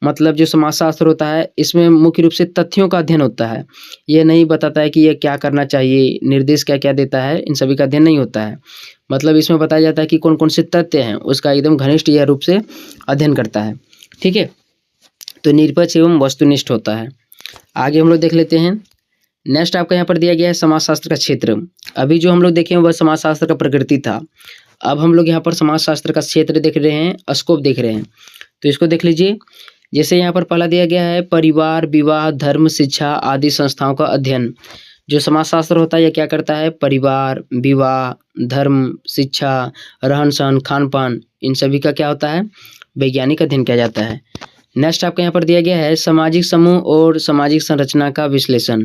मतलब जो समाजशास्त्र होता है इसमें मुख्य रूप से तथ्यों का अध्ययन होता है। यह नहीं बताता है कि यह क्या करना चाहिए, निर्देश क्या क्या देता है, इन सभी का अध्ययन नहीं होता है। मतलब इसमें बताया जाता है कि कौन कौन से तथ्य हैं, उसका एकदम घनिष्ठ यह रूप से अध्ययन करता है। ठीक है, तो निरपेक्ष एवं वस्तुनिष्ठ होता है। आगे हम लोग देख लेते हैं। नेक्स्ट आपका यहाँ पर दिया गया है समाजशास्त्र का क्षेत्र। अभी जो हम लोग देखे वह समाजशास्त्र का प्रकृति था। अब हम लोग यहाँ पर समाजशास्त्र का क्षेत्र देख रहे हैं, स्कोप देख रहे हैं। तो इसको देख लीजिए। जैसे यहाँ पर पहला दिया गया है परिवार, विवाह, धर्म, शिक्षा आदि संस्थाओं का अध्ययन। जो समाजशास्त्र होता है यह क्या करता है? परिवार, विवाह, धर्म, शिक्षा, रहन सहन, खान पान, इन सभी का क्या होता है? वैज्ञानिक अध्ययन किया जाता है। नेक्स्ट आपका यहाँ पर दिया गया है सामाजिक समूह और सामाजिक संरचना का विश्लेषण।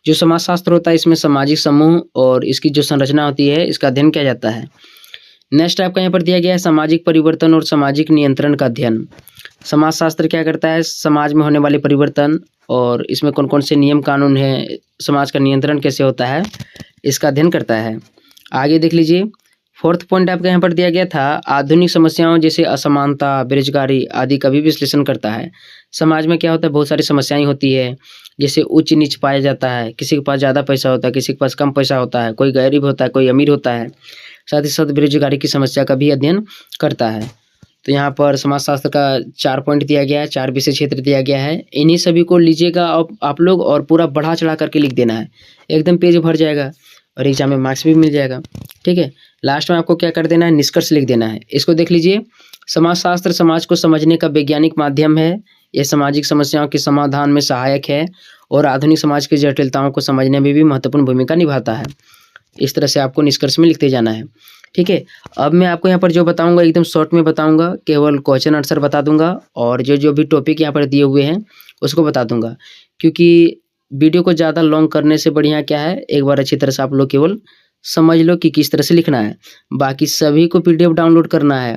जो समाजशास्त्र होता है इसमें सामाजिक समूह और इसकी जो संरचना होती है इसका अध्ययन किया जाता है। नेक्स्ट आपका यहाँ पर दिया गया है सामाजिक परिवर्तन और सामाजिक नियंत्रण का अध्ययन। समाजशास्त्र क्या करता है? समाज में होने वाले परिवर्तन और इसमें कौन कौन से नियम कानून हैं, समाज का नियंत्रण कैसे होता है, इसका अध्ययन करता है। आगे देख लीजिए। फोर्थ पॉइंट आपका यहाँ पर दिया गया था आधुनिक समस्याओं जैसे असमानता, बेरोजगारी आदि का भी विश्लेषण करता है। समाज में क्या होता है? बहुत सारी समस्याएं होती है, जैसे उच्च नीच पाया जाता है, किसी के पास ज़्यादा पैसा होता है, किसी के पास कम पैसा होता है, कोई गरीब होता है, कोई अमीर होता है। साथ ही साथ बेरोजगारी की समस्या का भी अध्ययन करता है। तो यहाँ पर समाजशास्त्र का 4 पॉइंट दिया गया है, 4 विषय क्षेत्र दिया गया है। इन्हीं सभी को लीजिएगा आप लोग और पूरा बढ़ा चढ़ा करके लिख देना है, एकदम पेज भर जाएगा और एग्जाम में मार्क्स भी मिल जाएगा। ठीक है, लास्ट में आपको क्या कर देना है? निष्कर्ष लिख देना है। इसको देख लीजिए। समाजशास्त्र समाज को समझने का वैज्ञानिक माध्यम है। यह सामाजिक समस्याओं के समाधान में सहायक है और आधुनिक समाज की जटिलताओं को समझने में भी महत्वपूर्ण भूमिका निभाता है। इस तरह से आपको निष्कर्ष में लिखते जाना है। ठीक है, अब मैं आपको यहाँ पर जो बताऊंगा एकदम शॉर्ट में बताऊंगा, केवल क्वेश्चन आंसर बता दूंगा और जो भी टॉपिक यहाँ पर दिए हुए हैं उसको बता दूंगा, क्योंकि वीडियो को ज़्यादा लॉन्ग करने से बढ़िया क्या है, एक बार अच्छी तरह से आप लोग केवल समझ लो कि किस तरह से लिखना है। बाकी सभी को PDF डाउनलोड करना है।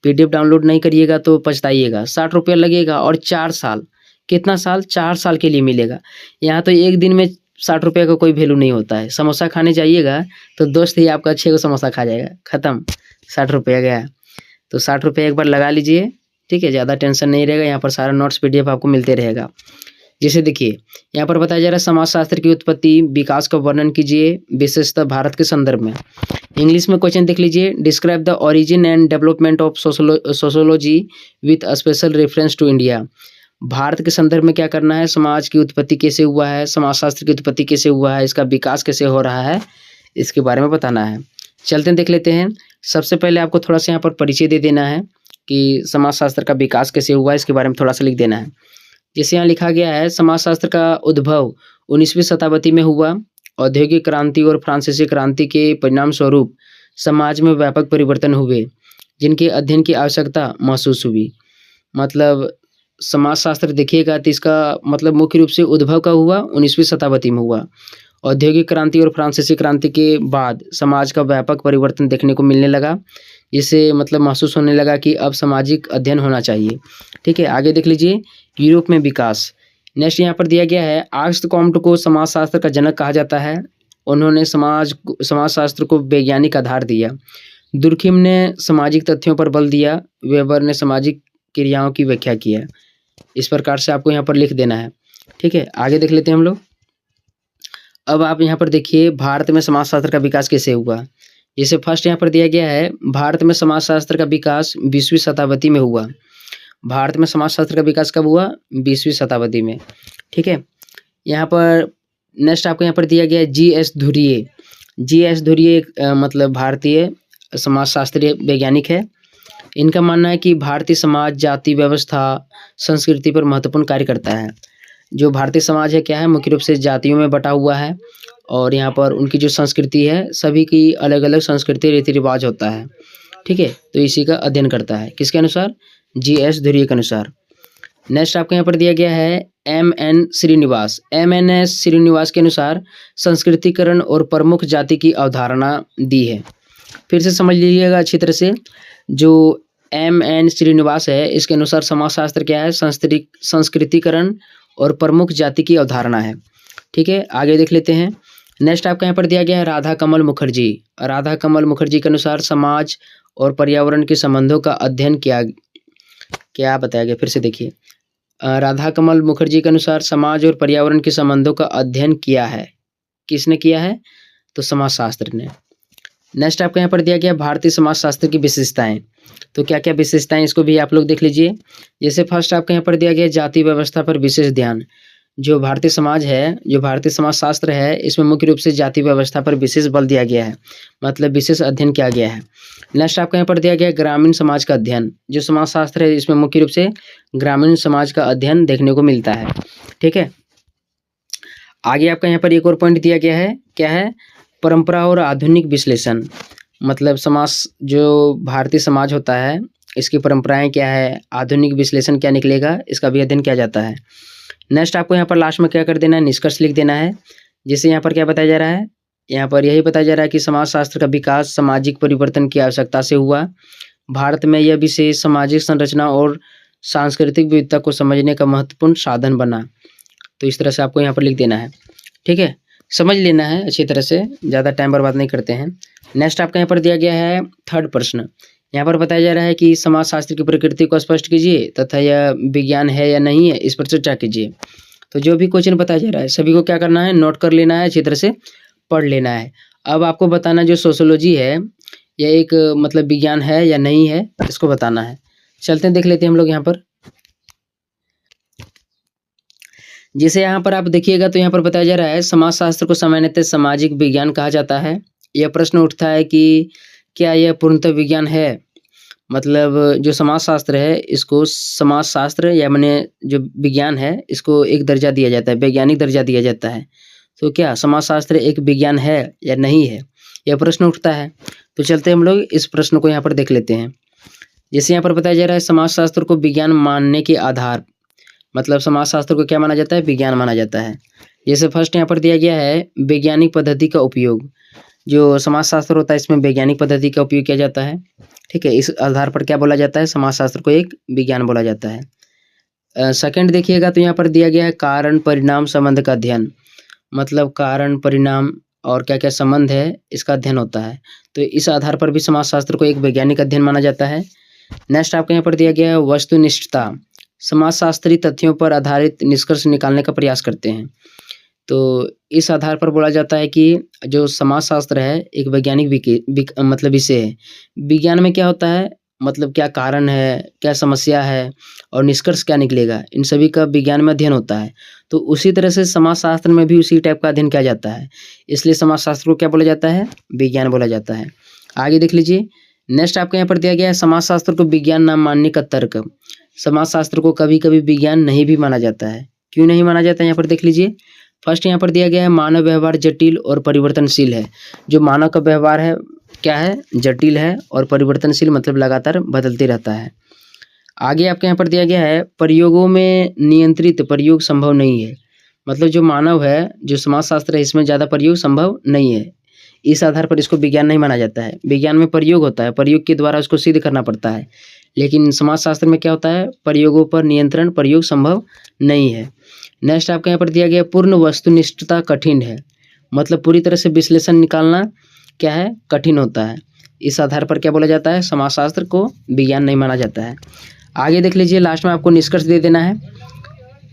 PDF डाउनलोड नहीं करिएगा तो पछताइएगा। 60 रुपया लगेगा और 4 साल, कितना साल? 4 साल के लिए मिलेगा। यहाँ तो एक दिन में 60 रुपये का कोई वैल्यू नहीं होता है। समोसा खाने जाइएगा तो दोस्त ही आपका 6 को समोसा खा जाएगा, ख़त्म, 60 रुपया गया। तो 60 रुपये एक बार लगा लीजिए। ठीक है, ज़्यादा टेंशन नहीं रहेगा। यहाँ पर सारा नोट्स PDF आपको मिलते रहेगा। जैसे देखिए यहाँ पर बताया जा रहा है समाजशास्त्र की उत्पत्ति, विकास का वर्णन कीजिए, विशेषतः भारत के संदर्भ में। इंग्लिश में क्वेश्चन देख लीजिए। Describe the origin and development of sociology with special reference to India. भारत के संदर्भ में क्या करना है, समाज की उत्पत्ति कैसे हुआ है, समाजशास्त्र की उत्पत्ति कैसे हुआ है, इसका विकास कैसे हो रहा है, इसके बारे में बताना है। चलते हैं देख लेते हैं। सबसे पहले आपको थोड़ा सा यहाँ पर परिचय दे देना है कि समाजशास्त्र का विकास कैसे हुआ है, इसके बारे में थोड़ा सा लिख देना है। जैसे यहाँ लिखा गया है, समाजशास्त्र का उद्भव 19वीं शताब्दी में हुआ। औद्योगिक क्रांति और फ्रांसीसी क्रांति के परिणाम स्वरूप समाज में व्यापक परिवर्तन हुए, जिनके अध्ययन की आवश्यकता महसूस हुई। मतलब समाजशास्त्र देखिएगा तो इसका मतलब मुख्य रूप से उद्भव का हुआ 19वीं शताब्दी में हुआ। औद्योगिक क्रांति और फ्रांसीसी क्रांति के बाद समाज का व्यापक परिवर्तन देखने को मिलने लगा, जिससे मतलब महसूस होने लगा कि अब सामाजिक अध्ययन होना चाहिए। ठीक है, आगे देख लीजिए। यूरोप में विकास। नेक्स्ट यहाँ पर दिया गया है, ऑगस्ट कॉम्टे को समाजशास्त्र का जनक कहा जाता है। उन्होंने समाजशास्त्र को वैज्ञानिक आधार दिया। दुर्खिम ने सामाजिक तथ्यों पर बल दिया। वेबर ने सामाजिक क्रियाओं की व्याख्या किया। इस प्रकार से आपको यहाँ पर लिख देना है। ठीक है, आगे देख लेते हैं हम लोग। अब आप यहाँ पर देखिए, भारत में समाजशास्त्र का विकास कैसे हुआ। जैसे फर्स्ट यहाँ पर दिया गया है, भारत में समाजशास्त्र का विकास 20वीं शताब्दी में हुआ। भारत में समाजशास्त्र का विकास कब हुआ, 20वीं शताब्दी में। ठीक है, यहाँ पर नेक्स्ट आपको यहाँ पर दिया गया है जी.एस. धुर्ये। जी.एस. धुर्ये मतलब भारतीय समाजशास्त्रीय वैज्ञानिक है। इनका मानना है कि भारतीय समाज जाति व्यवस्था संस्कृति पर महत्वपूर्ण कार्य करता है। जो भारतीय समाज है क्या है, मुख्य रूप से जातियों में बटा हुआ है, और यहाँ पर उनकी जो संस्कृति है, सभी की अलग अलग संस्कृति रीति रिवाज होता है। ठीक है, तो इसी का अध्ययन करता है, किसके अनुसार, जी.एस. धुर्ये के अनुसार। नेक्स्ट आपको यहाँ पर दिया गया है M.N. श्रीनिवास। M.N.S. श्रीनिवास के अनुसार संस्कृतिकरण और प्रमुख जाति की अवधारणा दी है। फिर से समझ लीजिएगा अच्छी तरह से। जो M.N. श्रीनिवास है, इसके अनुसार समाजशास्त्र क्या है, संस्कृतिकरण और प्रमुख जाति की अवधारणा है। ठीक है, आगे देख लेते हैं। नेक्स्ट आपका यहाँ पर दिया गया है राधा कमल मुखर्जी। राधा कमल मुखर्जी के अनुसार समाज और पर्यावरण के संबंधों का अध्ययन क्या बताया गया, फिर से देखिए। राधा कमल मुखर्जी के अनुसार समाज और पर्यावरण के संबंधों का अध्ययन किया है। किसने किया है, तो समाजशास्त्र ने। नेक्स्ट आपको यहाँ पर दिया गया भारतीय समाजशास्त्र की विशेषताएं। तो क्या क्या विशेषताएं, इसको भी आप लोग देख लीजिए। जैसे फर्स्ट आपको यहाँ पर दिया गया जाति व्यवस्था पर विशेष ध्यान। जो भारतीय समाज है, जो भारतीय समाजशास्त्र है, इसमें मुख्य रूप से जाति व्यवस्था पर विशेष बल दिया गया है, मतलब विशेष अध्ययन किया गया है। नेक्स्ट आपको यहाँ पर दिया गया ग्रामीण समाज का अध्ययन। जो समाजशास्त्र है, इसमें मुख्य रूप से ग्रामीण समाज का अध्ययन देखने को मिलता है। ठीक है, आगे आपका यहाँ पर एक और पॉइंट दिया गया है, क्या है, परंपरा और आधुनिक विश्लेषण। मतलब जो भारतीय समाज होता है, इसकी परंपराएं क्या है, आधुनिक विश्लेषण क्या निकलेगा, इसका भी अध्ययन किया जाता है। नेक्स्ट आपको यहाँ पर लास्ट में क्या कर देना है, निष्कर्ष लिख देना है। जैसे यहाँ पर क्या बताया जा रहा है, यहाँ पर यही बताया जा रहा है कि समाजशास्त्र का विकास सामाजिक परिवर्तन की आवश्यकता से हुआ। भारत में यह विशेष सामाजिक संरचना और सांस्कृतिक विविधता को समझने का महत्वपूर्ण साधन बना। तो इस तरह से आपको यहाँ पर लिख देना है। ठीक है, समझ लेना है अच्छी तरह से, ज़्यादा टाइम बर्बाद नहीं करते हैं। नेक्स्ट आपका यहाँ पर दिया गया है थर्ड प्रश्न। यहाँ पर बताया जा रहा है कि समाजशास्त्र की प्रकृति को स्पष्ट कीजिए तथा यह विज्ञान है या नहीं है, इस पर चर्चा कीजिए। तो जो भी क्वेश्चन बताया जा रहा है, सभी को क्या करना है, नोट कर लेना है, अच्छी तरह से पढ़ लेना है। अब आपको बताना जो सोशियोलॉजी है, यह एक मतलब विज्ञान है या नहीं है, इसको बताना है। चलते हैं देख लेते हैं हम लोग यहाँ पर। जैसे यहाँ पर आप देखिएगा तो यहाँ पर बताया जा रहा है समाजशास्त्र को सामान्यतः सामाजिक विज्ञान कहा जाता है। यह प्रश्न उठता है कि क्या यह पूर्णतः विज्ञान है। मतलब जो समाजशास्त्र है, इसको समाजशास्त्र या माने जो विज्ञान है, इसको एक दर्जा दिया जाता है, वैज्ञानिक दर्जा दिया जाता है। तो क्या समाजशास्त्र एक विज्ञान है या नहीं है, यह प्रश्न उठता है। तो चलते हम लोग इस प्रश्न को यहाँ पर देख लेते हैं। जैसे यहाँ पर बताया जा रहा है समाजशास्त्र को विज्ञान मानने के आधार, मतलब समाजशास्त्र को क्या माना जाता है, विज्ञान माना जाता है। जैसे फर्स्ट यहाँ पर दिया गया है वैज्ञानिक पद्धति का उपयोग। जो समाजशास्त्र होता है, इसमें वैज्ञानिक पद्धति का उपयोग किया जाता है। ठीक है, इस आधार पर क्या बोला जाता है, समाजशास्त्र को एक विज्ञान बोला जाता है। सेकंड देखिएगा तो यहाँ पर दिया गया है कारण परिणाम संबंध का अध्ययन। मतलब कारण परिणाम और क्या क्या संबंध है, इसका अध्ययन होता है। तो इस आधार पर भी समाजशास्त्र को एक वैज्ञानिक अध्ययन माना जाता है। नेक्स्ट आपको यहाँ पर दिया गया है वस्तुनिष्ठता। समाजशास्त्री तथ्यों पर आधारित निष्कर्ष निकालने का प्रयास करते हैं। तो इस आधार पर बोला जाता है कि जो समाजशास्त्र है एक वैज्ञानिक मतलब विषय है। विज्ञान में क्या होता है, मतलब क्या कारण है, क्या समस्या है और निष्कर्ष क्या निकलेगा, इन सभी का विज्ञान में अध्ययन होता है। तो उसी तरह से समाजशास्त्र में भी उसी टाइप का अध्ययन किया जाता है, इसलिए समाजशास्त्र को क्या बोला जाता है, विज्ञान बोला जाता है। आगे देख लीजिए, नेक्स्ट आपके यहाँ पर दिया गया है समाजशास्त्र को विज्ञान ना मानने का तर्क। समाजशास्त्र को कभी कभी विज्ञान नहीं भी माना जाता है, क्यों नहीं माना जाता है यहाँ पर देख लीजिए। फर्स्ट यहाँ पर दिया गया है मानव व्यवहार जटिल और परिवर्तनशील है। जो मानव का व्यवहार है क्या है, जटिल है और परिवर्तनशील मतलब लगातार बदलते रहता है। आगे आपके यहाँ पर दिया गया है प्रयोगों में नियंत्रित प्रयोग संभव नहीं है। मतलब जो मानव है, जो समाजशास्त्र है, इसमें ज़्यादा प्रयोग संभव नहीं है, इस आधार पर इसको विज्ञान नहीं माना जाता है। विज्ञान में प्रयोग होता है, प्रयोग के द्वारा उसको सिद्ध करना पड़ता है, लेकिन समाजशास्त्र में क्या होता है, प्रयोगों पर नियंत्रण, प्रयोग संभव नहीं है। नेक्स्ट आपके यहाँ पर दिया गया पूर्ण वस्तुनिष्ठता कठिन है। मतलब पूरी तरह से विश्लेषण निकालना क्या है, कठिन होता है। इस आधार पर क्या बोला जाता है, समाजशास्त्र को विज्ञान नहीं माना जाता है। आगे देख लीजिए, लास्ट में आपको निष्कर्ष दे देना है,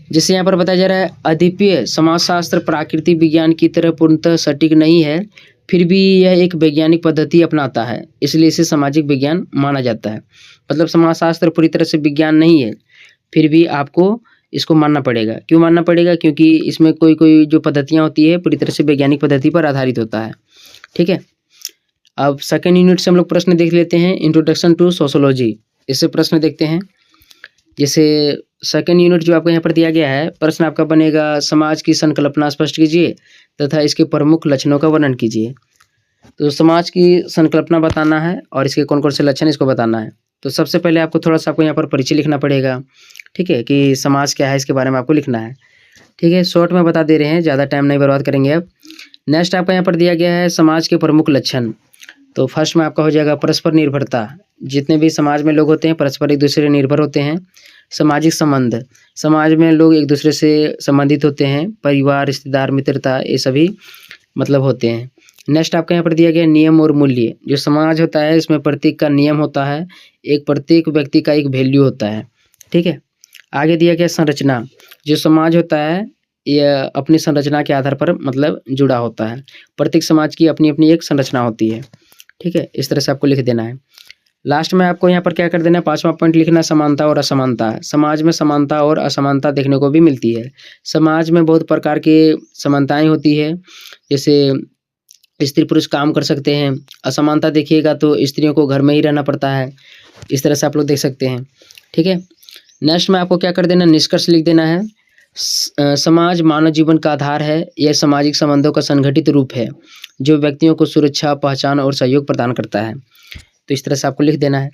जिससे यहाँ पर बताया जा रहा है अद्वितीय समाजशास्त्र प्राकृतिक विज्ञान की तरह पूर्णतः सटीक नहीं है, फिर भी यह एक वैज्ञानिक पद्धति अपनाता है, इसलिए इसे सामाजिक विज्ञान माना जाता है। मतलब समाजशास्त्र पूरी तरह से विज्ञान नहीं है, फिर भी आपको इसको मानना पड़ेगा। क्यों मानना पड़ेगा, क्योंकि इसमें कोई कोई जो पद्धतियाँ होती है पूरी तरह से वैज्ञानिक पद्धति पर आधारित होता है। ठीक है, अब सेकेंड यूनिट से हम लोग प्रश्न देख लेते हैं, इंट्रोडक्शन टू सोशोलॉजी। इससे प्रश्न देखते हैं। जैसे सेकेंड यूनिट जो आपको यहाँ पर दिया गया है, प्रश्न आपका बनेगा समाज की संकल्पना स्पष्ट कीजिए तथा इसके प्रमुख लक्षणों का वर्णन कीजिए। तो समाज की संकल्पना बताना है और इसके कौन कौन से लक्षण इसको बताना है। तो सबसे पहले आपको थोड़ा सा आपको यहाँ पर परिचय लिखना पड़ेगा। ठीक है, कि समाज क्या है इसके बारे में आपको लिखना है। ठीक है, शॉर्ट में बता दे रहे हैं, ज़्यादा टाइम नहीं बर्बाद करेंगे अब। नेक्स्ट आपका यहाँ पर दिया गया है समाज के प्रमुख लक्षण। तो फर्स्ट में आपका हो जाएगा परस्पर निर्भरता। जितने भी समाज में लोग होते हैं परस्पर एक दूसरे निर्भर होते हैं। सामाजिक संबंध, समाज में लोग एक दूसरे से संबंधित होते हैं, परिवार, रिश्तेदार, मित्रता, ये सभी मतलब होते हैं। नेक्स्ट आपका यहाँ पर दिया गया नियम और मूल्य। जो समाज होता है इसमें प्रत्येक का नियम होता है, एक प्रत्येक व्यक्ति का एक वैल्यू होता है। ठीक है, आगे दिया गया संरचना। जो समाज होता है यह अपनी संरचना के आधार पर मतलब जुड़ा होता है। प्रत्येक समाज की अपनी अपनी एक संरचना होती है। ठीक है, इस तरह से आपको लिख देना है। लास्ट में आपको यहाँ पर क्या कर देना है, 5वां पॉइंट लिखना, समानता और असमानता। समाज में समानता और असमानता देखने को भी मिलती है। समाज में बहुत प्रकार के समानताएं होती है, जैसे स्त्री पुरुष काम कर सकते हैं। असमानता देखिएगा तो स्त्रियों को घर में ही रहना पड़ता है। इस तरह से आप लोग देख सकते हैं। ठीक है, नेक्स्ट में आपको क्या कर देना, निष्कर्ष लिख देना है। समाज मानव जीवन का आधार है। यह सामाजिक संबंधों का संगठित रूप है जो व्यक्तियों को सुरक्षा, पहचान और सहयोग प्रदान करता है। तो इस तरह से आपको लिख देना है।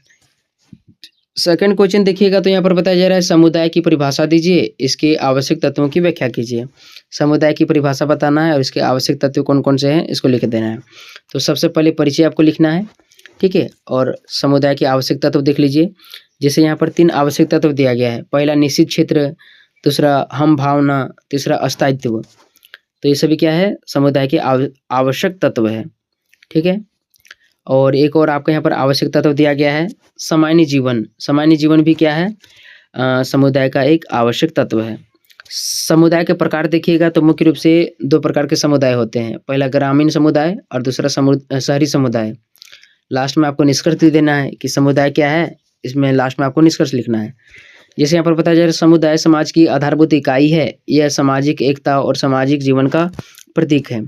सेकंड क्वेश्चन देखिएगा तो यहाँ पर बताया जा रहा है समुदाय की परिभाषा दीजिए, इसके आवश्यक तत्वों की व्याख्या कीजिए। समुदाय की परिभाषा बताना है और इसके आवश्यक तत्व कौन कौन से हैं इसको लिख देना है। तो सबसे पहले परिचय आपको लिखना है। ठीक है, और समुदाय के आवश्यक तत्व देख लीजिए। जैसे यहाँ पर 3 आवश्यक तत्व दिया गया है। पहला निश्चित क्षेत्र, दूसरा हम भावना, तीसरा अस्थायित्व। तो ये सभी क्या है, समुदाय के आवश्यक तत्व है। ठीक है, और एक और आपको यहाँ पर आवश्यक तत्व दिया गया है सामान्य जीवन। सामान्य जीवन भी क्या है, समुदाय का एक आवश्यक तत्व है। समुदाय के प्रकार देखिएगा तो मुख्य रूप से 2 प्रकार के समुदाय होते हैं। पहला ग्रामीण समुदाय और दूसरा शहरी समुदाय। लास्ट में आपको निष्कर्ष दे देना है कि समुदाय क्या है, इसमें लास्ट में आपको निष्कर्ष लिखना है। जैसे यहाँ पर बताया जा रहा है समुदाय समाज की आधारभूत इकाई है। यह सामाजिक एकता और सामाजिक जीवन का प्रतीक है।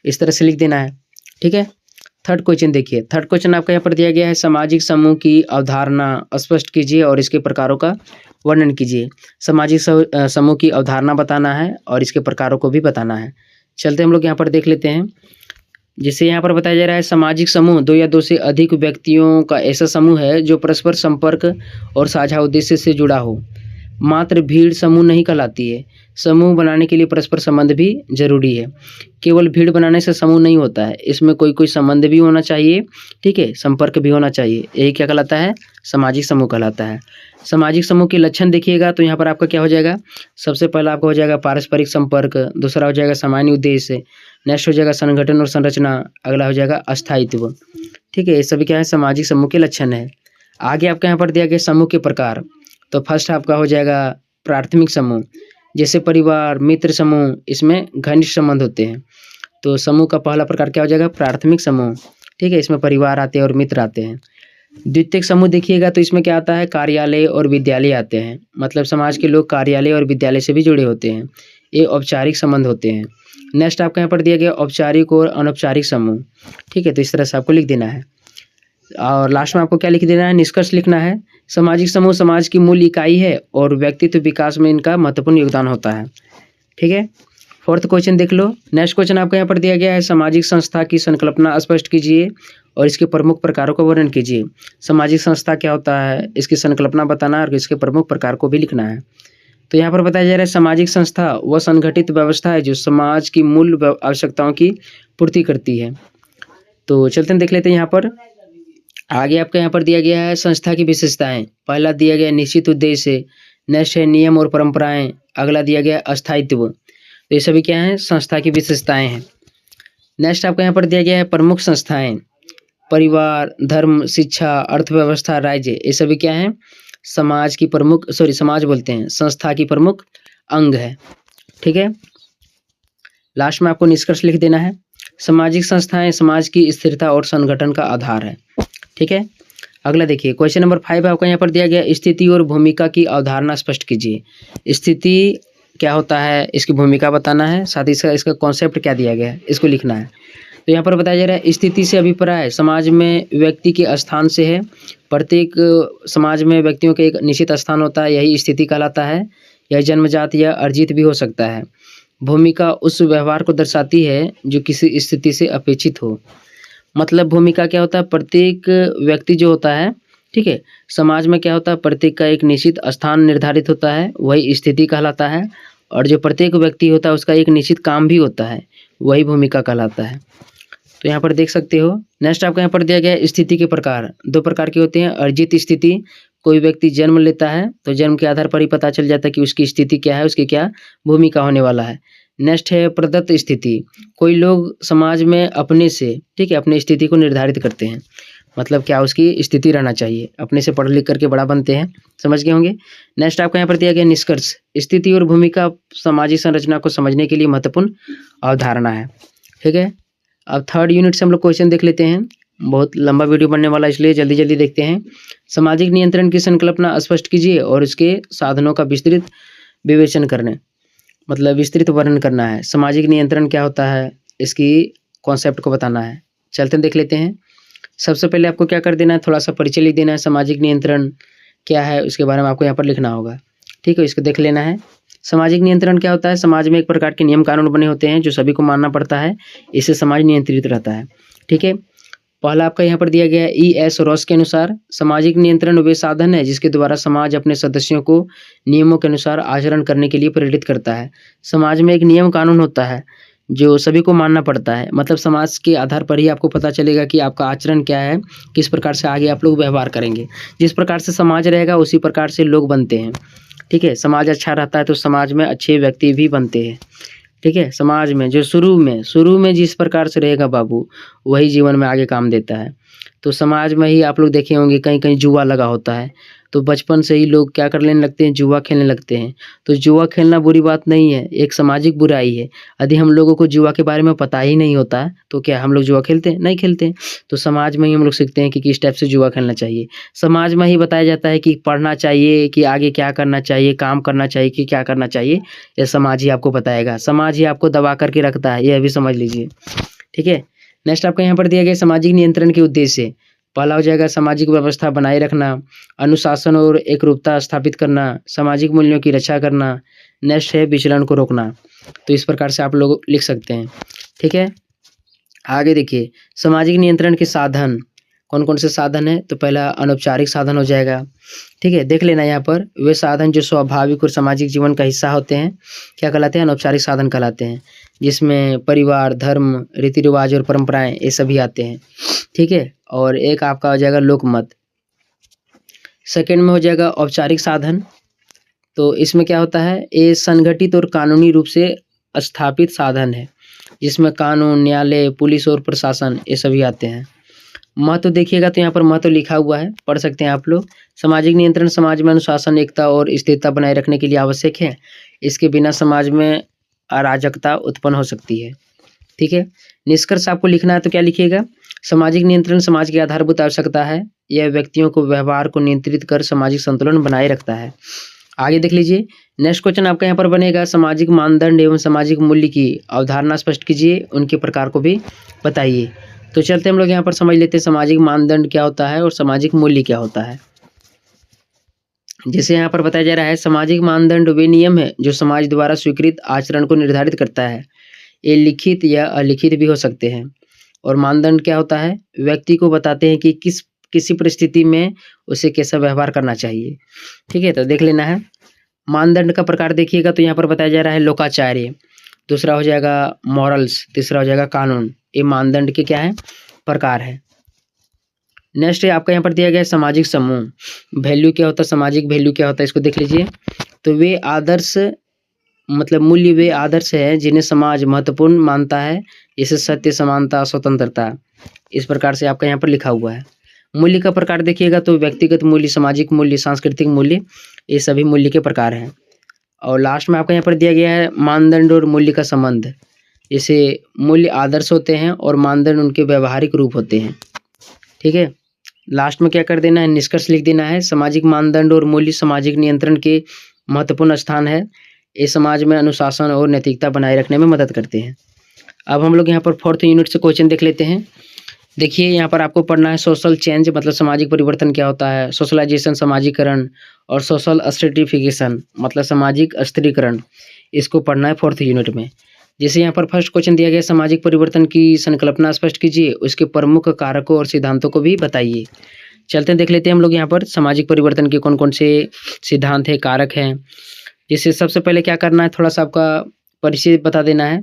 इस तरह से लिख देना है। ठीक है, थर्ड क्वेश्चन देखिए। थर्ड क्वेश्चन आपका यहाँ पर दिया गया है सामाजिक समूह की अवधारणा स्पष्ट कीजिए और इसके प्रकारों का वर्णन कीजिए। सामाजिक समूह की अवधारणा बताना है और इसके प्रकारों को भी बताना है। चलते हम लोग यहाँ पर देख लेते हैं। जिसे यहाँ पर बताया जा रहा है सामाजिक समूह 2 या 2 से अधिक व्यक्तियों का ऐसा समूह है जो परस्पर संपर्क और साझा उद्देश्य से जुड़ा हो। मात्र भीड़ समूह नहीं कहलाती है। समूह बनाने के लिए परस्पर संबंध भी जरूरी है। केवल भीड़ बनाने से समूह नहीं होता है, इसमें कोई कोई संबंध भी होना चाहिए। ठीक है, संपर्क भी होना चाहिए। यही क्या कहलाता है, सामाजिक समूह कहलाता है। सामाजिक समूह के लक्षण देखिएगा तो यहाँ पर आपका क्या हो जाएगा, सबसे पहला आपका हो जाएगा पारस्परिक संपर्क, दूसरा हो जाएगा सामान्य उद्देश्य, नेक्स्ट हो जाएगा संगठन और संरचना, अगला हो जाएगा अस्थायित्व। ठीक है, ये सभी क्या है, सामाजिक समूह के लक्षण है। आगे आपका यहाँ पर दिया गया समूह के प्रकार। तो फर्स्ट आपका हो जाएगा प्राथमिक समूह, जैसे परिवार, मित्र समूह, इसमें घनिष्ठ संबंध होते हैं। तो समूह का पहला प्रकार क्या हो जाएगा, प्राथमिक समूह। ठीक है, इसमें परिवार आते हैं और मित्र आते हैं। द्वितीयक समूह देखिएगा तो इसमें क्या आता है, कार्यालय और विद्यालय आते हैं। मतलब समाज के लोग कार्यालय और विद्यालय से भी जुड़े होते हैं। ये औपचारिक संबंध होते हैं। नेक्स्ट आपका यहाँ पर दिया गया औपचारिक और अनौपचारिक समूह। ठीक है, तो इस तरह से आपको लिख देना है। और लास्ट में आपको क्या लिख देना है, निष्कर्ष लिखना है। सामाजिक समूह समाज की मूल इकाई है और व्यक्तित्व विकास में इनका महत्वपूर्ण योगदान होता है। ठीक है, फोर्थ क्वेश्चन देख लो। नेक्स्ट क्वेश्चन आपको यहाँ पर दिया गया है, सामाजिक संस्था की संकल्पना स्पष्ट कीजिए और इसके प्रमुख प्रकारों का वर्णन कीजिए। सामाजिक संस्था क्या होता है, इसकी संकल्पना बताना और इसके प्रमुख प्रकार को भी लिखना है। तो यहाँ पर बताया जा रहा है, सामाजिक संस्था वह संगठित व्यवस्था है जो समाज की मूल आवश्यकताओं की पूर्ति करती है। तो चलते हैं देख लेते हैं यहाँ पर। आगे आपका यहाँ पर दिया गया है संस्था की विशेषताएं। पहला दिया गया निश्चित उद्देश्य, नेक्स्ट है नियम और परंपराएं, अगला दिया गया अस्थायित्व। तो ये सभी क्या हैं, संस्था की विशेषताएं हैं। नेक्स्ट आपका यहाँ पर दिया गया है प्रमुख संस्थाएं, परिवार, धर्म, शिक्षा, अर्थव्यवस्था, राज्य, ये सभी क्या हैं, समाज की प्रमुख समाज बोलते हैं, संस्था की प्रमुख अंग है। ठीक है, लास्ट में आपको निष्कर्ष लिख देना है। सामाजिक संस्थाएं समाज की स्थिरता और संगठन का आधार है। ठीक है, अगला देखिए क्वेश्चन नंबर 5 आपका यहाँ पर दिया गया, स्थिति और भूमिका की अवधारणा स्पष्ट कीजिए। स्थिति क्या होता है, इसकी भूमिका बताना है, साथ ही इसका कॉन्सेप्ट क्या दिया गया है, इसको लिखना है। तो यहाँ पर बताया जा रहा है, स्थिति से अभिप्राय समाज में व्यक्ति के स्थान से है। प्रत्येक समाज में व्यक्तियों के एक निश्चित स्थान होता है, यही स्थिति कहलाता है। यह जन्मजात या अर्जित भी हो सकता है। भूमिका उस व्यवहार को दर्शाती है जो किसी स्थिति से अपेक्षित हो। मतलब भूमिका क्या होता है, प्रत्येक व्यक्ति जो होता है, ठीक है, समाज में क्या होता है, प्रत्येक का एक निश्चित स्थान निर्धारित होता है, वही स्थिति कहलाता है। और जो प्रत्येक व्यक्ति होता है उसका एक निश्चित काम भी होता है, वही भूमिका कहलाता है। तो यहाँ पर देख सकते हो। नेक्स्ट आपको यहाँ पर दिया गया है, स्थिति के प्रकार। 2 प्रकार के होते हैं। अर्जित स्थिति, कोई व्यक्ति जन्म लेता है तो जन्म के आधार पर ही पता चल जाता है कि उसकी स्थिति क्या है, उसकी क्या भूमिका होने वाला है। नेक्स्ट है प्रदत्त स्थिति, कोई लोग समाज में अपने से, ठीक है, अपनी स्थिति को निर्धारित करते हैं। मतलब क्या उसकी स्थिति रहना चाहिए, अपने से पढ़ लिख करके बड़ा बनते हैं, समझ गए होंगे। नेक्स्ट आपको यहाँ पर दिया गया निष्कर्ष, स्थिति और भूमिका सामाजिक संरचना को समझने के लिए महत्वपूर्ण अवधारणा है। ठीक है, अब थर्ड यूनिट से हम लोग क्वेश्चन देख लेते हैं। बहुत लंबा वीडियो बनने वाला, इसलिए जल्दी जल्दी देखते हैं। सामाजिक नियंत्रण की संकल्पना स्पष्ट कीजिए और उसके साधनों का विस्तृत विवेचन करने, मतलब विस्तृत वर्णन करना है। सामाजिक नियंत्रण क्या होता है, इसकी कॉन्सेप्ट को बताना है। चलते हैं देख लेते हैं। सबसे पहले आपको क्या कर देना है, थोड़ा सा परिचय लिख देना है। सामाजिक नियंत्रण क्या है उसके बारे में आपको यहाँ पर लिखना होगा। ठीक है, इसको देख लेना है। सामाजिक नियंत्रण क्या होता है, समाज में एक प्रकार के नियम कानून बने होते हैं जो सभी को मानना पड़ता है, इससे समाज नियंत्रित रहता है। ठीक है, पहला आपका यहाँ पर दिया गया है E.S. रॉस के अनुसार, सामाजिक नियंत्रण वे साधन है जिसके द्वारा समाज अपने सदस्यों को नियमों के अनुसार आचरण करने के लिए प्रेरित करता है। समाज में एक नियम कानून होता है जो सभी को मानना पड़ता है। मतलब समाज के आधार पर ही आपको पता चलेगा कि आपका आचरण क्या है, किस प्रकार से आगे आप लोग व्यवहार करेंगे। जिस प्रकार से समाज रहेगा उसी प्रकार से लोग बनते हैं। ठीक है, समाज अच्छा रहता है तो समाज में अच्छे व्यक्ति भी बनते हैं। ठीक है, समाज में जो शुरू में जिस प्रकार से रहेगा बाबू, वही जीवन में आगे काम देता है। तो समाज में ही आप लोग देखे होंगे कहीं कहीं जुआ लगा होता है, तो बचपन से ही लोग क्या कर लेने लगते हैं, जुआ खेलने लगते हैं। तो जुआ खेलना बुरी बात नहीं है, एक सामाजिक बुराई है। यदि हम लोगों को जुआ के बारे में पता ही नहीं होता है तो क्या हम लोग जुआ खेलते हैं, नहीं खेलते हैं। तो समाज में ही हम लोग सीखते हैं कि किस टाइप से जुआ खेलना चाहिए। समाज में ही बताया जाता है कि पढ़ना चाहिए, कि आगे क्या करना चाहिए, काम करना चाहिए कि क्या करना चाहिए, यह समाज ही आपको बताएगा। समाज ही आपको दबा करके रखता है, यह भी समझ लीजिए। ठीक है, नेक्स्ट आपका यहाँ पर दिया गया सामाजिक नियंत्रण के उद्देश्य। पहला हो जाएगा सामाजिक व्यवस्था बनाए रखना, अनुशासन और एकरूपता स्थापित करना, सामाजिक मूल्यों की रक्षा करना। नेक्स्ट है विचलन को रोकना। तो इस प्रकार से आप लोग लिख सकते हैं। ठीक है, आगे देखिए सामाजिक नियंत्रण के साधन कौन कौन से साधन है। तो पहला अनौपचारिक साधन हो जाएगा। ठीक है, देख लेना यहाँ पर, वे साधन जो स्वाभाविक और सामाजिक जीवन का हिस्सा होते हैं क्या कहलाते हैं, अनौपचारिक साधन कहलाते हैं, जिसमें परिवार, धर्म, रीति रिवाज और परंपराएं ये सभी आते हैं। ठीक है, और एक आपका हो जाएगा लोकमत। सेकंड में हो जाएगा औपचारिक साधन। तो इसमें क्या होता है, ये संगठित और कानूनी रूप से स्थापित साधन है, जिसमें कानून, न्यायालय, पुलिस और प्रशासन ये सभी आते हैं। महत्व देखिएगा तो यहाँ पर महत्व लिखा हुआ है, पढ़ सकते हैं आप लोग। सामाजिक नियंत्रण समाज में अनुशासन, एकता और स्थिरता बनाए रखने के लिए आवश्यक है। इसके बिना समाज में अराजकता उत्पन्न हो सकती है। ठीक है, निष्कर्ष आपको लिखना है तो क्या लिखिएगा, सामाजिक नियंत्रण समाज की आधारभूत आवश्यकता है। यह व्यक्तियों को व्यवहार को नियंत्रित कर सामाजिक संतुलन बनाए रखता है। आगे देख लीजिए, नेक्स्ट क्वेश्चन आपका यहाँ पर बनेगा, सामाजिक मानदंड एवं सामाजिक मूल्य की अवधारणा स्पष्ट कीजिए, उनके प्रकार को भी बताइए। तो चलते हम लोग यहाँ पर समझ लेते हैं सामाजिक मानदंड क्या होता है और सामाजिक मूल्य क्या होता है। जैसे यहाँ पर बताया जा रहा है, सामाजिक मानदंड वे नियम है जो समाज द्वारा स्वीकृत आचरण को निर्धारित करता है। ये लिखित या अलिखित भी हो सकते हैं। और मानदंड क्या होता है, व्यक्ति को बताते हैं कि किसी परिस्थिति में उसे कैसा व्यवहार करना चाहिए। ठीक है, तो देख लेना है। मानदंड का प्रकार देखिएगा तो यहाँ पर बताया जा रहा है लोकाचार्य, दूसरा हो जाएगा मॉरल्स, तीसरा हो जाएगा कानून। ये मानदंड के क्या है, प्रकार है। नेक्स्ट है आपका यहाँ पर दिया गया है सामाजिक समूह। वैल्यू क्या होता है, सामाजिक वैल्यू क्या होता है, इसको देख लीजिए। तो वे आदर्श मतलब मूल्य वे आदर्श है जिन्हें समाज महत्वपूर्ण मानता है, जैसे सत्य, समानता, स्वतंत्रता। इस प्रकार से आपका यहाँ पर लिखा हुआ है। मूल्य का प्रकार देखिएगा तो व्यक्तिगत मूल्य, सामाजिक मूल्य, सांस्कृतिक मूल्य, ये सभी मूल्य के प्रकार हैं। और लास्ट में आपका यहाँ पर दिया गया है मानदंड और मूल्य का संबंध। जैसे मूल्य आदर्श होते हैं और मानदंड उनके व्यवहारिक रूप होते हैं। ठीक है, लास्ट में क्या कर देना है, निष्कर्ष लिख देना है। सामाजिक मानदंड और मूल्य सामाजिक नियंत्रण के महत्वपूर्ण स्थान है। ये समाज में अनुशासन और नैतिकता बनाए रखने में मदद करते हैं। अब हम लोग यहाँ पर 4th यूनिट से क्वेश्चन देख लेते हैं। देखिए यहाँ पर आपको पढ़ना है सोशल चेंज मतलब सामाजिक परिवर्तन क्या होता है, सोशलाइजेशन सामाजिकरण, और सोशल स्ट्रेटिफिकेशन मतलब सामाजिक स्त्रीकरण। इसको पढ़ना है 4th यूनिट में। जैसे यहाँ पर फर्स्ट क्वेश्चन दिया गया, सामाजिक परिवर्तन की संकल्पना स्पष्ट कीजिए, उसके प्रमुख कारकों और सिद्धांतों को भी बताइए। चलते हैं देख लेते हैं हम लोग यहाँ पर सामाजिक परिवर्तन के कौन कौन से सिद्धांत है, कारक हैं। जैसे सबसे पहले क्या करना है, थोड़ा सा आपका परिचय बता देना है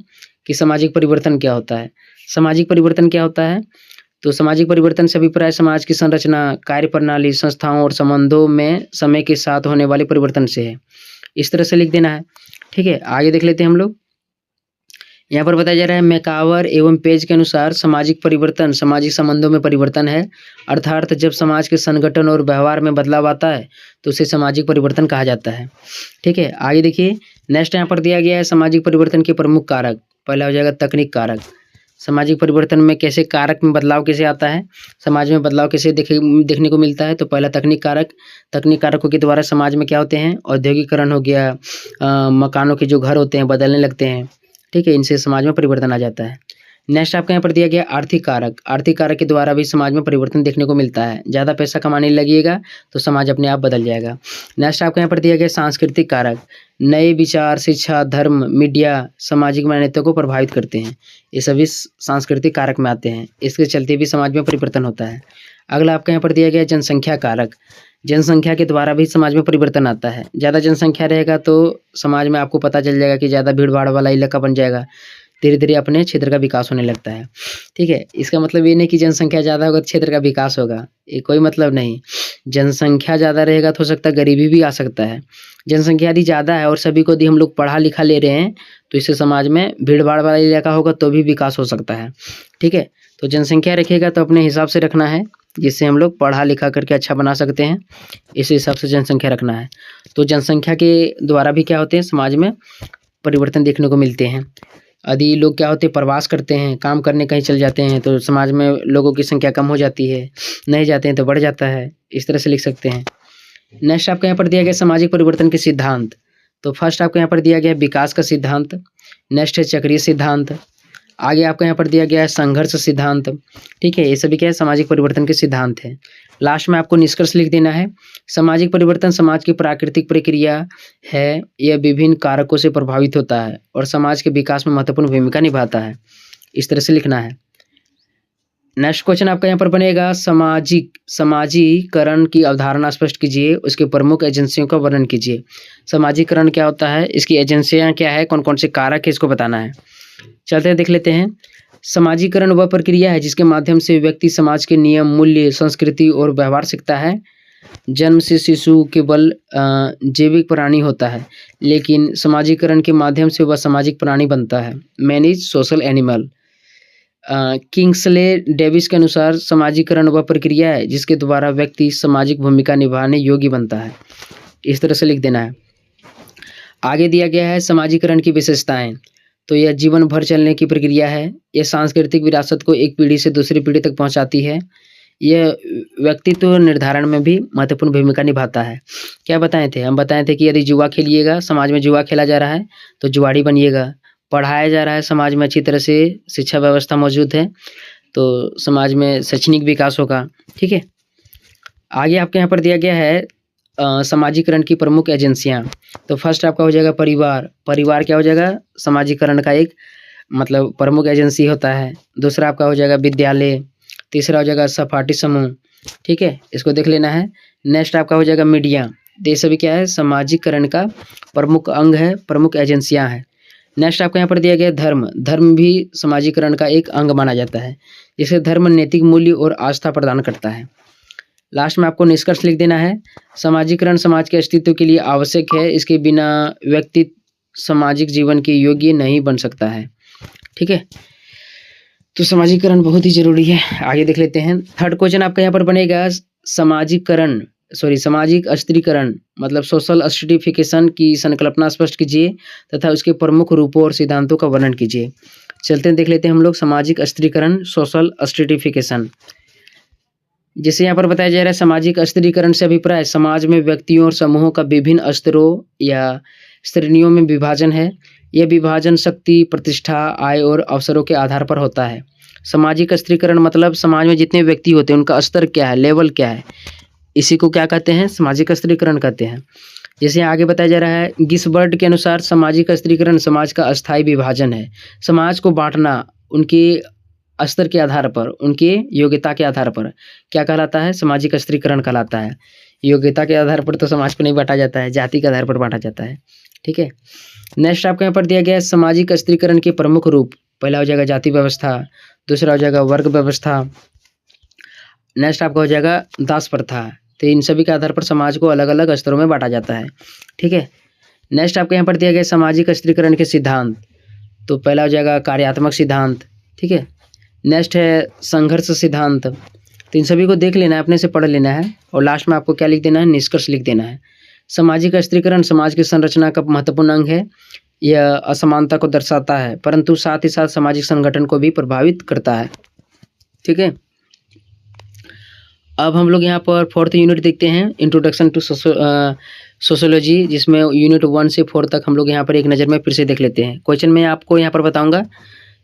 कि सामाजिक परिवर्तन क्या होता है। सामाजिक परिवर्तन क्या होता है, तो सामाजिक परिवर्तन से अभिप्राय समाज की संरचना, कार्य प्रणाली, संस्थाओं और संबंधों में समय के साथ होने वाले परिवर्तन से है। इस तरह से लिख देना है। ठीक है, आगे देख लेते हैं हम लोग। यहाँ पर बताया जा रहा है मैकावर एवं पेज के अनुसार सामाजिक परिवर्तन सामाजिक संबंधों में परिवर्तन है, अर्थात जब समाज के संगठन और व्यवहार में बदलाव आता है तो उसे सामाजिक परिवर्तन कहा जाता है। ठीक है, आगे देखिए। नेक्स्ट यहाँ पर दिया गया है सामाजिक परिवर्तन के प्रमुख कारक। पहला हो जाएगा तकनीक कारक। सामाजिक परिवर्तन में कैसे कारक में बदलाव कैसे आता है, समाज में बदलाव कैसे देखने को मिलता है। तो पहला तकनीक कारक। तकनीक कारकों के द्वारा समाज में क्या होते हैं, औद्योगिकरण हो गया, मकानों के जो घर होते हैं बदलने लगते हैं। ठीक है, इनसे समाज में परिवर्तन आ जाता है। नेक्स्ट आपके यहाँ पर दिया गया आर्थिक कारक। आर्थिक कारक के द्वारा भी समाज में परिवर्तन देखने को मिलता है। ज़्यादा पैसा कमाने लगेगा तो समाज अपने आप बदल जाएगा। नेक्स्ट आपके यहाँ पर दिया गया सांस्कृतिक कारक। नए विचार, शिक्षा, धर्म, मीडिया सामाजिक मान्यता को प्रभावित करते हैं। ये सभी सांस्कृतिक कारक में आते हैं, इसके चलते भी समाज में परिवर्तन होता है। अगला आपके यहाँ पर दिया गया जनसंख्या कारक। जनसंख्या के द्वारा भी समाज में परिवर्तन आता है। ज़्यादा जनसंख्या रहेगा तो समाज में आपको पता चल जाएगा कि ज़्यादा भीड़ भाड़ वाला इलाका बन जाएगा, धीरे धीरे अपने क्षेत्र का विकास होने लगता है। ठीक है, इसका मतलब ये नहीं कि जनसंख्या ज़्यादा होगा तो क्षेत्र का विकास होगा, ये कोई मतलब नहीं। जनसंख्या ज़्यादा रहेगा तो हो सकता है गरीबी भी आ सकता है। जनसंख्या यदि ज़्यादा है और सभी को यदि हम लोग पढ़ा लिखा ले रहे हैं तो इससे समाज में भीड़ भाड़ वाला इलाका होगा तो भी विकास हो सकता है। ठीक है, तो जनसंख्या रखिएगा तो अपने हिसाब से रखना है, जिससे हम लोग पढ़ा लिखा करके अच्छा बना सकते हैं, इस हिसाब से जनसंख्या रखना है। तो जनसंख्या के द्वारा भी क्या होते हैं, समाज में परिवर्तन देखने को मिलते हैं। यदि लोग क्या होते हैं, प्रवास करते हैं, काम करने कहीं चल जाते हैं तो समाज में लोगों की संख्या कम हो जाती है, नहीं जाते हैं तो बढ़ जाता है। इस तरह से लिख सकते हैं। नेक्स्ट आपके यहाँ पर दिया गया सामाजिक परिवर्तन के सिद्धांत। तो फर्स्ट आपको यहाँ पर दिया गया विकास का सिद्धांत, नेक्स्ट है चक्रीय सिद्धांत, आगे आपको यहाँ पर दिया गया है संघर्ष सिद्धांत। ठीक है, ये सभी क्या है, सामाजिक परिवर्तन के सिद्धांत हैं। लास्ट में आपको निष्कर्ष लिख देना है। सामाजिक परिवर्तन समाज की प्राकृतिक प्रक्रिया है, यह विभिन्न कारकों से प्रभावित होता है और समाज के विकास में महत्वपूर्ण भूमिका निभाता है। इस तरह से लिखना है। नेक्स्ट क्वेश्चन आपका यहाँ पर बनेगा समाजीकरण की अवधारणा स्पष्ट कीजिए, उसके प्रमुख एजेंसियों का वर्णन कीजिए। समाजीकरण क्या होता है, इसकी एजेंसियाँ क्या है, कौन कौन से कारक है, इसको बताना है। चलते देख लेते हैं। समाजीकरण वह प्रक्रिया है जिसके माध्यम से व्यक्ति समाज के नियम, मूल्य, संस्कृति और व्यवहार सीखता है। जन्म से शिशु केवल जैविक प्राणी होता है, लेकिन समाजीकरण के माध्यम से वह सामाजिक प्राणी बनता है। Man is social animal. Kingsley Davis के अनुसार समाजीकरण वह प्रक्रिया है जिसके द्वारा व्यक्ति सामाजिक भूमिका निभाने योग्य बनता है। इस तरह से लिख देना है। आगे दिया गया है समाजीकरण की विशेषताएं। तो यह जीवन भर चलने की प्रक्रिया है। यह सांस्कृतिक विरासत को एक पीढ़ी से दूसरी पीढ़ी तक पहुँचाती है। यह व्यक्तित्व निर्धारण में भी महत्वपूर्ण भूमिका निभाता है। क्या बताए थे? हम बताए थे कि यदि जुआ खेलिएगा, समाज में जुआ खेला जा रहा है तो जुआड़ी बनिएगा। पढ़ाया जा रहा है, समाज में अच्छी तरह से शिक्षा व्यवस्था मौजूद है तो समाज में शैक्षणिक विकास होगा। ठीक है, आगे आपके यहाँ पर दिया गया है समाजीकरण की प्रमुख एजेंसियाँ। तो फर्स्ट आपका हो जाएगा परिवार। परिवार क्या हो जाएगा? समाजीकरण का एक मतलब प्रमुख एजेंसी होता है। दूसरा आपका हो जाएगा विद्यालय। तीसरा हो जाएगा सहपाठी समूह। ठीक है, इसको देख लेना है। नेक्स्ट आपका हो जाएगा मीडिया। तो ये सभी क्या है? समाजीकरण का प्रमुख अंग है, प्रमुख एजेंसियाँ हैं। नेक्स्ट आपको यहाँ पर दिया गया धर्म। धर्म भी समाजीकरण का एक अंग माना जाता है। जिसे धर्म नैतिक मूल्य और आस्था प्रदान करता है। लास्ट में आपको निष्कर्ष लिख देना है। समाजीकरण समाज के अस्तित्व के लिए आवश्यक है। इसके बिना व्यक्ति सामाजिक जीवन के योग्य नहीं बन सकता है। ठीक है, तो समाजीकरण बहुत ही जरूरी है। आगे देख लेते हैं। थर्ड क्वेश्चन आपका यहाँ पर बनेगा सामाजिक अस्त्रीकरण मतलब सोशल अस्टिफिकेशन की संकल्पना स्पष्ट कीजिए तथा उसके प्रमुख रूपों और सिद्धांतों का वर्णन कीजिए। चलते हैं, देख लेते हैं हम लोग सामाजिक अस्त्रीकरण, सोशल अस्टिफिकेशन। जिसे यहाँ पर बताया जा रहा है सामाजिक अस्त्रीकरण से अभिप्राय समाज में व्यक्तियों और समूहों का विभिन्न स्तरों या श्रेणियों में विभाजन है। यह विभाजन शक्ति, प्रतिष्ठा, आय और अवसरों के आधार पर होता है। सामाजिक अस्त्रीकरण मतलब समाज में जितने व्यक्ति होते हैं उनका स्तर क्या है, लेवल क्या है, इसी को क्या कहते हैं? सामाजिक अस्त्रीकरण कहते हैं। जैसे आगे बताया जा रहा है गिसबर्ड के अनुसार सामाजिक अस्त्रीकरण समाज का अस्थायी विभाजन है। समाज को बांटना उनके स्तर के आधार पर, उनके योग्यता के आधार पर क्या कहलाता है? सामाजिक अस्त्रीकरण कहलाता है। योग्यता के आधार पर तो समाज को नहीं बांटा जाता है, जाति के आधार पर बांटा जाता है। ठीक है, नेक्स्ट आपको यहाँ पर दिया गया है सामाजिक अस्त्रीकरण के प्रमुख रूप। पहला हो जाएगा जाति व्यवस्था, दूसरा हो जाएगा वर्ग व्यवस्था, नेक्स्ट आपका हो जाएगा दास प्रथा। तो इन सभी के आधार पर समाज को अलग अलग स्तरों में बांटा जाता है। ठीक है, नेक्स्ट आपको यहाँ पर दिया गया सामाजिक अस्त्रीकरण के सिद्धांत। तो पहला हो जाएगा कार्यात्मक सिद्धांत। ठीक है, नेक्स्ट है संघर्ष सिद्धांत। तो इन सभी को देख लेना है, अपने से पढ़ लेना है और लास्ट में आपको क्या लिख देना है? निष्कर्ष लिख देना है। सामाजिक अस्त्रीकरण समाज की संरचना का महत्वपूर्ण अंग है। यह असमानता को दर्शाता है परंतु साथ ही साथ सामाजिक संगठन को भी प्रभावित करता है। ठीक है, अब हम लोग यहाँ पर फोर्थ यूनिट देखते हैं, इंट्रोडक्शन टू सोशियोलॉजी, जिसमें यूनिट 1 से 4 तक हम लोग यहाँ पर एक नज़र में फिर से देख लेते हैं। क्वेश्चन में आपको यहाँ पर बताऊँगा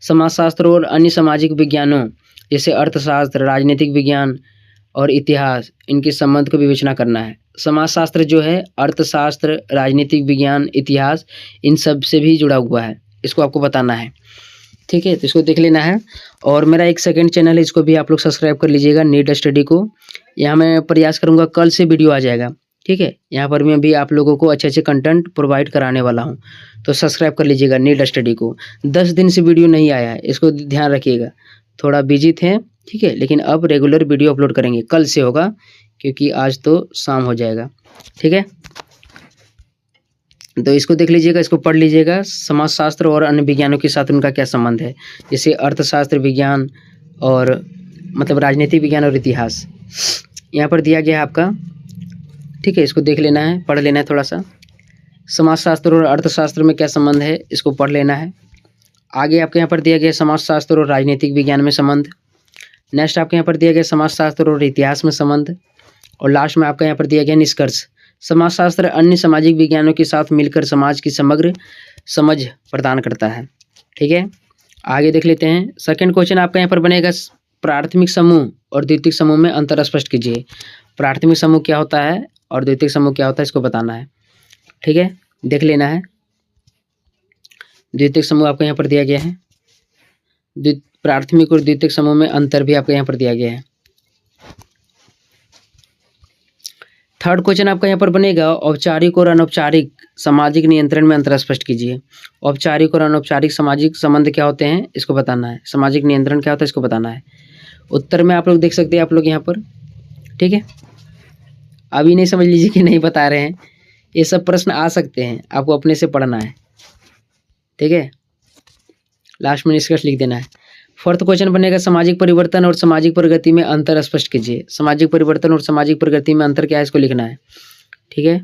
समाजशास्त्र और अन्य सामाजिक विज्ञानों जैसे अर्थशास्त्र, राजनीतिक विज्ञान और इतिहास, इनके संबंध को विवेचना करना है। समाजशास्त्र जो है अर्थशास्त्र, राजनीतिक विज्ञान, इतिहास, इन सब से भी जुड़ा हुआ है, इसको आपको बताना है। ठीक है, तो इसको देख लेना है। और मेरा एक सेकंड चैनल है, इसको भी आप लोग सब्सक्राइब कर लीजिएगा, नीट स्टडी को। यहाँ मैं प्रयास करूँगा कल से वीडियो आ जाएगा। ठीक है, यहाँ पर मैं भी आप लोगों को अच्छे अच्छे कंटेंट प्रोवाइड कराने वाला हूँ, तो सब्सक्राइब कर लीजिएगा नीट स्टडी को। 10 दिन से वीडियो नहीं आया है, इसको ध्यान रखिएगा, थोड़ा बिजी थे। ठीक है, लेकिन अब रेगुलर वीडियो अपलोड करेंगे, कल से होगा क्योंकि आज तो शाम हो जाएगा। ठीक है, तो इसको देख लीजिएगा, इसको पढ़ लीजिएगा। समाजशास्त्र और अन्य विज्ञानों के साथ उनका क्या संबंध है, जैसे अर्थशास्त्र, विज्ञान और मतलब राजनीतिक विज्ञान और इतिहास यहाँ पर दिया गया है आपका। ठीक है, इसको देख लेना है, पढ़ लेना है थोड़ा सा। समाजशास्त्र और अर्थशास्त्र में क्या संबंध है, इसको पढ़ लेना है। आगे आपके यहाँ पर दिया गया समाजशास्त्र और राजनीतिक विज्ञान में संबंध। नेक्स्ट आपके यहाँ पर दिया गया समाजशास्त्र और इतिहास में संबंध। और लास्ट में आपका यहाँ पर दिया गया निष्कर्ष। समाजशास्त्र अन्य सामाजिक विज्ञानों के साथ मिलकर समाज की समग्र समझ प्रदान करता है। ठीक है, आगे देख लेते हैं। सेकंड क्वेश्चन आपका यहाँ पर बनेगा प्राथमिक समूह और द्वितीयक समूह में अंतर स्पष्ट कीजिए। प्राथमिक समूह क्या होता है और द्वितीयक समूह क्या होता है, इसको बताना है। ठीक है, देख लेना है। द्वितीयक समूह आपको यहाँ पर दिया गया है, प्राथमिक और द्वितीयक समूह में अंतर भी आपको यहाँ पर दिया गया है। थर्ड क्वेश्चन आपका यहाँ पर बनेगा औपचारिक और अनौपचारिक सामाजिक नियंत्रण में अंतर स्पष्ट कीजिए। औपचारिक और अनौपचारिक सामाजिक संबंध क्या होते हैं, इसको बताना है। सामाजिक नियंत्रण क्या होता है, इसको बताना है। उत्तर में आप लोग देख सकते हैं, आप लोग यहाँ पर। ठीक है, अभी नहीं समझ लीजिए कि नहीं बता रहे हैं, ये सब प्रश्न आ सकते हैं, आपको अपने से पढ़ना है। ठीक है, लास्ट में निष्कर्ष लिख देना है। फोर्थ क्वेश्चन बनेगा सामाजिक परिवर्तन और सामाजिक प्रगति में अंतर स्पष्ट कीजिए। सामाजिक परिवर्तन और सामाजिक प्रगति में अंतर क्या है, इसको लिखना है। ठीक है,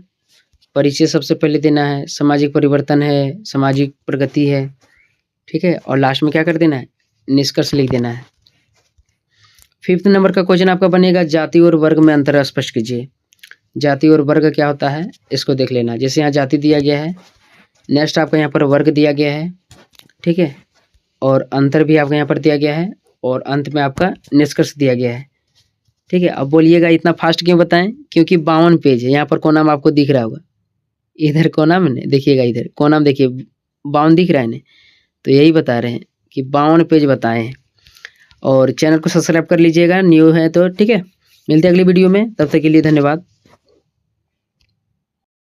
परिचय सबसे पहले देना है। सामाजिक परिवर्तन है, सामाजिक प्रगति है, ठीक है, और लास्ट में क्या कर देना है, निष्कर्ष लिख देना है। 5th नंबर का क्वेश्चन आपका बनेगा जाति और वर्ग में अंतर स्पष्ट कीजिए। जाति और वर्ग क्या होता है इसको देख लेना। जैसे यहाँ जाति दिया गया है, नेक्स्ट आपका यहाँ पर वर्ग दिया गया है, ठीक है, और अंतर भी आपका यहाँ पर दिया गया है, और अंत में आपका निष्कर्ष दिया गया है। ठीक है, अब बोलिएगा इतना फास्ट क्यों बताएं, क्योंकि 52 पेज है। यहाँ पर कोनाम आपको दिख रहा होगा, इधर कोनाम है, देखिएगा इधर कोनाम देखिए 52 दिख रहा है ना, तो यही बता रहे हैं कि 52 पेज बताए हैं। और चैनल को सब्सक्राइब कर लीजिएगा न्यू है तो, ठीक है। मिलते हैं अगली वीडियो में, तब तक के लिए धन्यवाद।